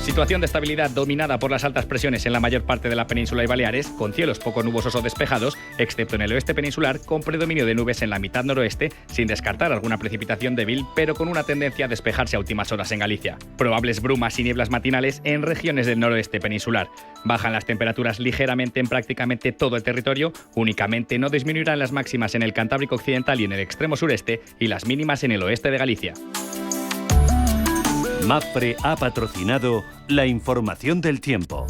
S8: Situación de estabilidad dominada por las altas presiones en la mayor parte de la península y Baleares, con cielos poco nubosos o despejados, excepto en el oeste peninsular, con predominio de nubes en la mitad noroeste, sin descartar alguna precipitación débil, pero con una tendencia a despejarse a últimas horas en Galicia. Probables brumas y nieblas matinales en regiones del noroeste peninsular. Bajan las temperaturas ligeramente en prácticamente todo el territorio, únicamente no disminuirán las máximas en el Cantábrico occidental y en el extremo sureste, y las mínimas en el oeste de Galicia.
S7: Mapfre ha patrocinado la información del tiempo.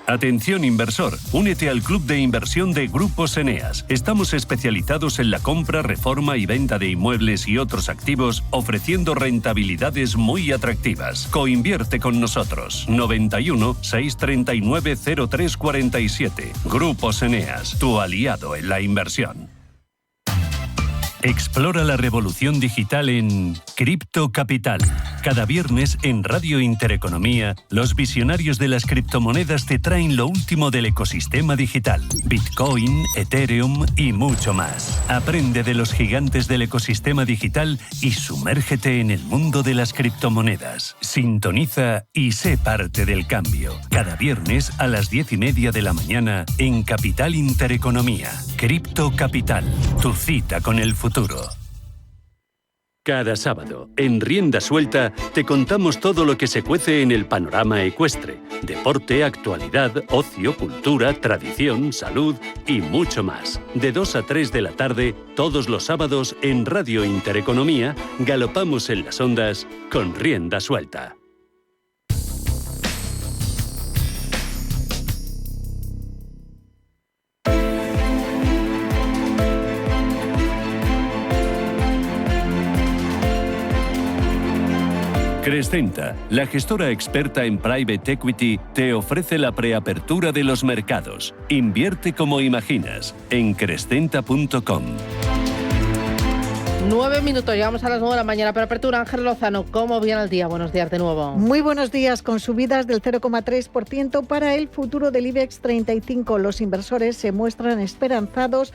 S7: Atención inversor, únete al club de inversión de Grupos Eneas. Estamos especializados en la compra, reforma y venta de inmuebles y otros activos, ofreciendo rentabilidades muy atractivas. Coinvierte con nosotros. 91 639 0347. Grupos Eneas, tu aliado en la inversión. Explora la revolución digital en Cripto Capital. Cada viernes en Radio Intereconomía, los visionarios de las criptomonedas te traen lo último del ecosistema digital. Bitcoin, Ethereum y mucho más. Aprende de los gigantes del ecosistema digital y sumérgete en el mundo de las criptomonedas. Sintoniza y sé parte del cambio. Cada viernes a las 10:30 de la mañana en Capital Intereconomía. Cripto Capital, tu cita con el futuro. Cada sábado, en Rienda Suelta, te contamos todo lo que se cuece en el panorama ecuestre. Deporte, actualidad, ocio, cultura, tradición, salud y mucho más. De 2 a 3 de la tarde, todos los sábados, en Radio Intereconomía, galopamos en las ondas con Rienda Suelta. Crescenta, la gestora experta en Private Equity, te ofrece la preapertura de los mercados. Invierte como imaginas en crescenta.com.
S1: 9 minutos, llegamos a las 9 de la mañana. Preapertura, Ángel Lozano, ¿cómo viene el día? Buenos días de nuevo.
S3: Muy buenos días, con subidas del 0,3% para el futuro del IBEX 35. Los inversores se muestran esperanzados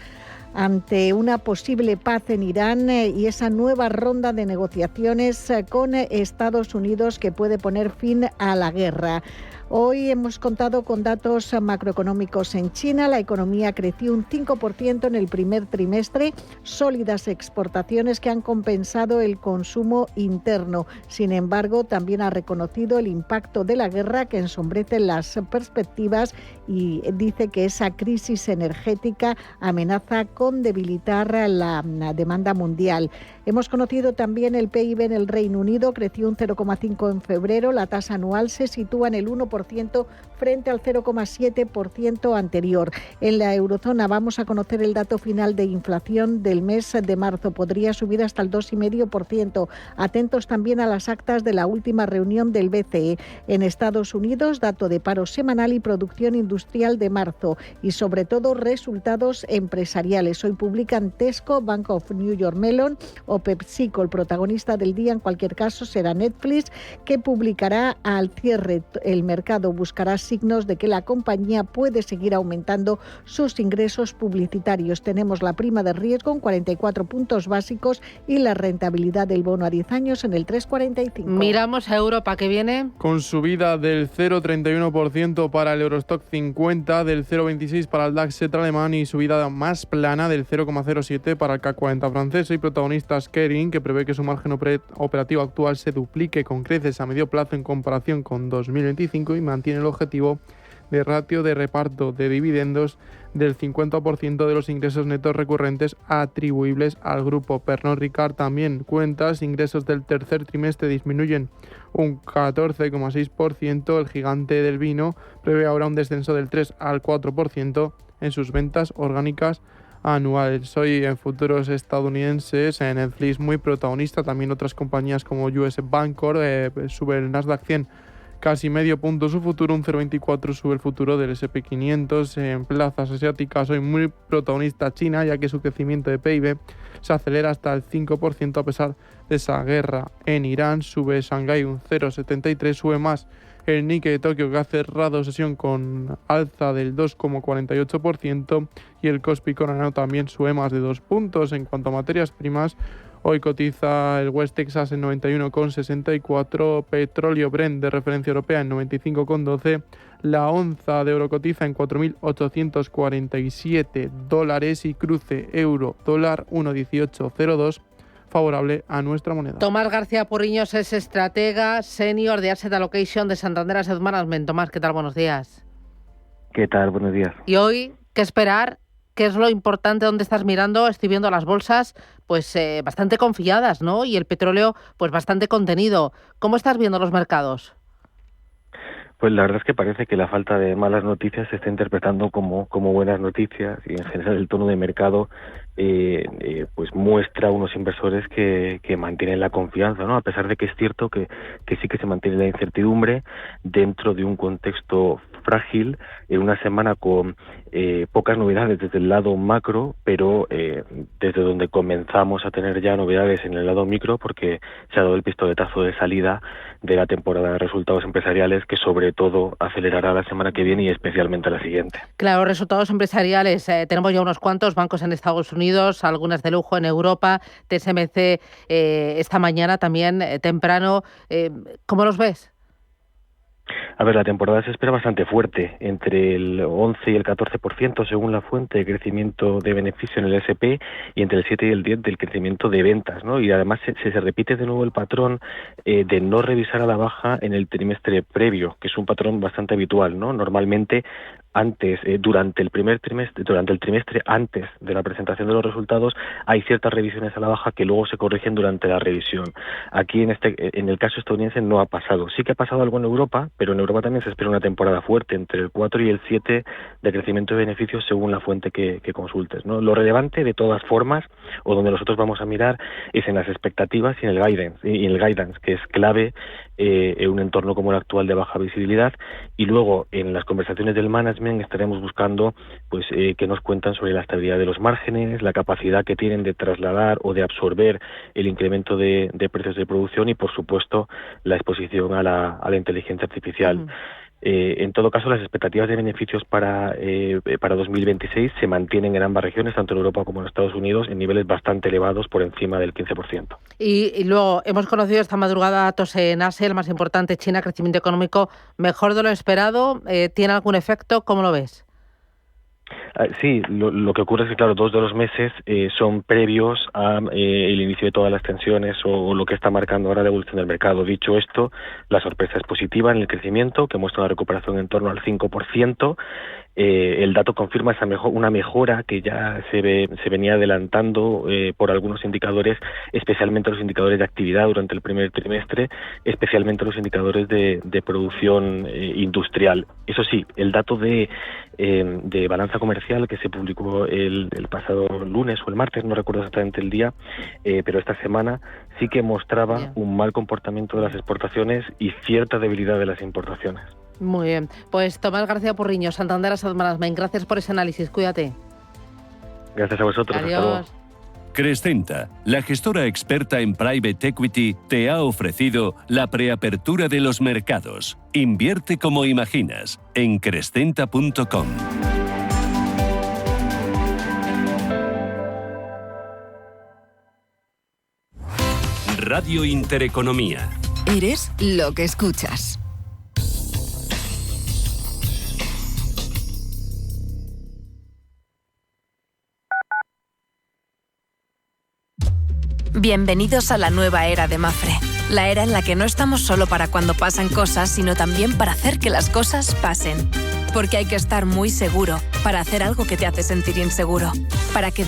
S3: ante una posible paz en Irán y esa nueva ronda de negociaciones con Estados Unidos que puede poner fin a la guerra. Hoy hemos contado con datos macroeconómicos en China. La economía creció un 5% en el primer trimestre, sólidas exportaciones que han compensado el consumo interno. Sin embargo, también ha reconocido el impacto de la guerra que ensombrece las perspectivas y dice que esa crisis energética amenaza con debilitar la demanda mundial. Hemos conocido también el PIB en el Reino Unido, creció un 0,5 en febrero, la tasa anual se sitúa en el 1% frente al 0,7% anterior. En la eurozona vamos a conocer el dato final de inflación del mes de marzo, podría subir hasta el 2,5%. Atentos también a las actas de la última reunión del BCE. En Estados Unidos, dato de paro semanal y producción industrial de marzo y sobre todo resultados empresariales. Hoy publican Tesco, Bank of New York Mellon o PepsiCo. El protagonista del día en cualquier caso será Netflix, que publicará al cierre. El mercado buscará signos de que la compañía puede seguir aumentando sus ingresos publicitarios. Tenemos la prima de riesgo en 44 puntos básicos y la rentabilidad del bono a 10 años en el 3,45.
S1: Miramos a Europa, que viene
S6: con subida del 0,31% para el Eurostock 50, del 0,26% para el DAX alemán y subida más plana del 0,07% para el CAC 40 francés. Y protagonistas Kering, que prevé que su margen operativo actual se duplique con creces a medio plazo en comparación con 2025 y mantiene el objetivo de ratio de reparto de dividendos del 50% de los ingresos netos recurrentes atribuibles al grupo. Pernod Ricard también cuentas, ingresos del tercer trimestre disminuyen un 14,6%. El gigante del vino prevé ahora un descenso del 3 al 4% en sus ventas orgánicas anuales. Hoy en futuros estadounidenses, en Netflix muy protagonista, también otras compañías como US Bancorp, sube el Nasdaq 100 casi medio punto su futuro, un 0,24 sube el futuro del S&P 500. En plazas asiáticas hoy muy protagonista China, ya que su crecimiento de PIB se acelera hasta el 5% a pesar de esa guerra en Irán. Sube Shanghái un 0,73, sube más el Nikkei de Tokio, que ha cerrado sesión con alza del 2,48%, y el Kospi coreano también sube más de 2 puntos. En cuanto a materias primas, hoy cotiza el West Texas en 91,64, petróleo Brent de referencia europea en 95,12, la onza de oro cotiza en $4.847 y cruce euro-dólar 1,1802, favorable a nuestra moneda.
S1: Tomás García Porriños es estratega senior de Asset Allocation de Santander Asset Management. Tomás, ¿qué tal? Buenos días.
S4: ¿Qué tal? Buenos días.
S1: Y hoy, ¿qué esperar? ¿Qué es lo importante? ¿Dónde estás mirando? Estoy viendo las bolsas pues bastante confiadas, ¿no? Y el petróleo pues bastante contenido. ¿Cómo estás viendo los mercados?
S4: Pues la verdad es que parece que la falta de malas noticias se está interpretando como buenas noticias, y en general el tono de mercado pues muestra a unos inversores que mantienen la confianza, ¿no? A pesar de que es cierto que sí que se mantiene la incertidumbre dentro de un contexto frágil, en una semana con pocas novedades desde el lado macro, pero desde donde comenzamos a tener ya novedades en el lado micro, porque se ha dado el pistoletazo de salida de la temporada de resultados empresariales, que sobre todo acelerará la semana que viene y especialmente la siguiente.
S1: Claro, resultados empresariales. Tenemos ya unos cuantos bancos en Estados Unidos, algunas de lujo en Europa, TSMC esta mañana también temprano. ¿Cómo los ves?
S4: A ver, la temporada se espera bastante fuerte, entre el 11 y el 14% según la fuente de crecimiento de beneficio en el S&P, y entre el 7 y el 10 del crecimiento de ventas, ¿no? Y además se repite de nuevo el patrón de no revisar a la baja en el trimestre previo, que es un patrón bastante habitual, ¿no? Normalmente antes, durante el trimestre antes de la presentación de los resultados, hay ciertas revisiones a la baja que luego se corrigen durante la revisión. Aquí en el caso estadounidense no ha pasado. Sí que ha pasado algo en Europa, pero en Europa también se espera una temporada fuerte, entre el 4 y el 7 de crecimiento de beneficios según la fuente que consultes, ¿no? Lo relevante, de todas formas, o donde nosotros vamos a mirar, es en las expectativas y en el guidance, que es clave en un entorno como el actual de baja visibilidad. Y luego en las conversaciones del management estaremos buscando pues que nos cuentan sobre la estabilidad de los márgenes, la capacidad que tienen de trasladar o de absorber el incremento de precios de producción, y por supuesto la exposición a la inteligencia artificial. En todo caso, las expectativas de beneficios para 2026 se mantienen en ambas regiones, tanto en Europa como en Estados Unidos, en niveles bastante elevados, por encima del 15%.
S1: Y luego hemos conocido esta madrugada datos en Asia, el más importante, China, crecimiento económico mejor de lo esperado. ¿Tiene algún efecto? ¿Cómo lo ves?
S4: Sí, lo que ocurre es que, claro, 2 de los meses son previos a el inicio de todas las tensiones o lo que está marcando ahora la evolución del mercado. Dicho esto, la sorpresa es positiva en el crecimiento, que muestra una recuperación en torno al 5%. El dato confirma una mejora que ya se venía adelantando por algunos indicadores, especialmente los indicadores de actividad durante el primer trimestre, especialmente los indicadores de producción industrial. Eso sí, el dato de balanza comercial que se publicó el pasado lunes o el martes, no recuerdo exactamente el día, pero esta semana sí que mostraba un mal comportamiento de las exportaciones y cierta debilidad de las importaciones.
S1: Muy bien. Pues Tomás García Porriños, Santander Asset Management, gracias por ese análisis. Cuídate.
S4: Gracias a vosotros.
S1: Adiós.
S4: Hasta luego.
S7: Crescenta, la gestora experta en Private Equity, te ha ofrecido la preapertura de los mercados. Invierte como imaginas en crescenta.com. Radio Intereconomía.
S5: Eres lo que escuchas.
S23: Bienvenidos a la nueva era de Mapfre. La era en la que no estamos solo para cuando pasan cosas, sino también para hacer que las cosas pasen. Porque hay que estar muy seguro para hacer algo que te hace sentir inseguro. Para que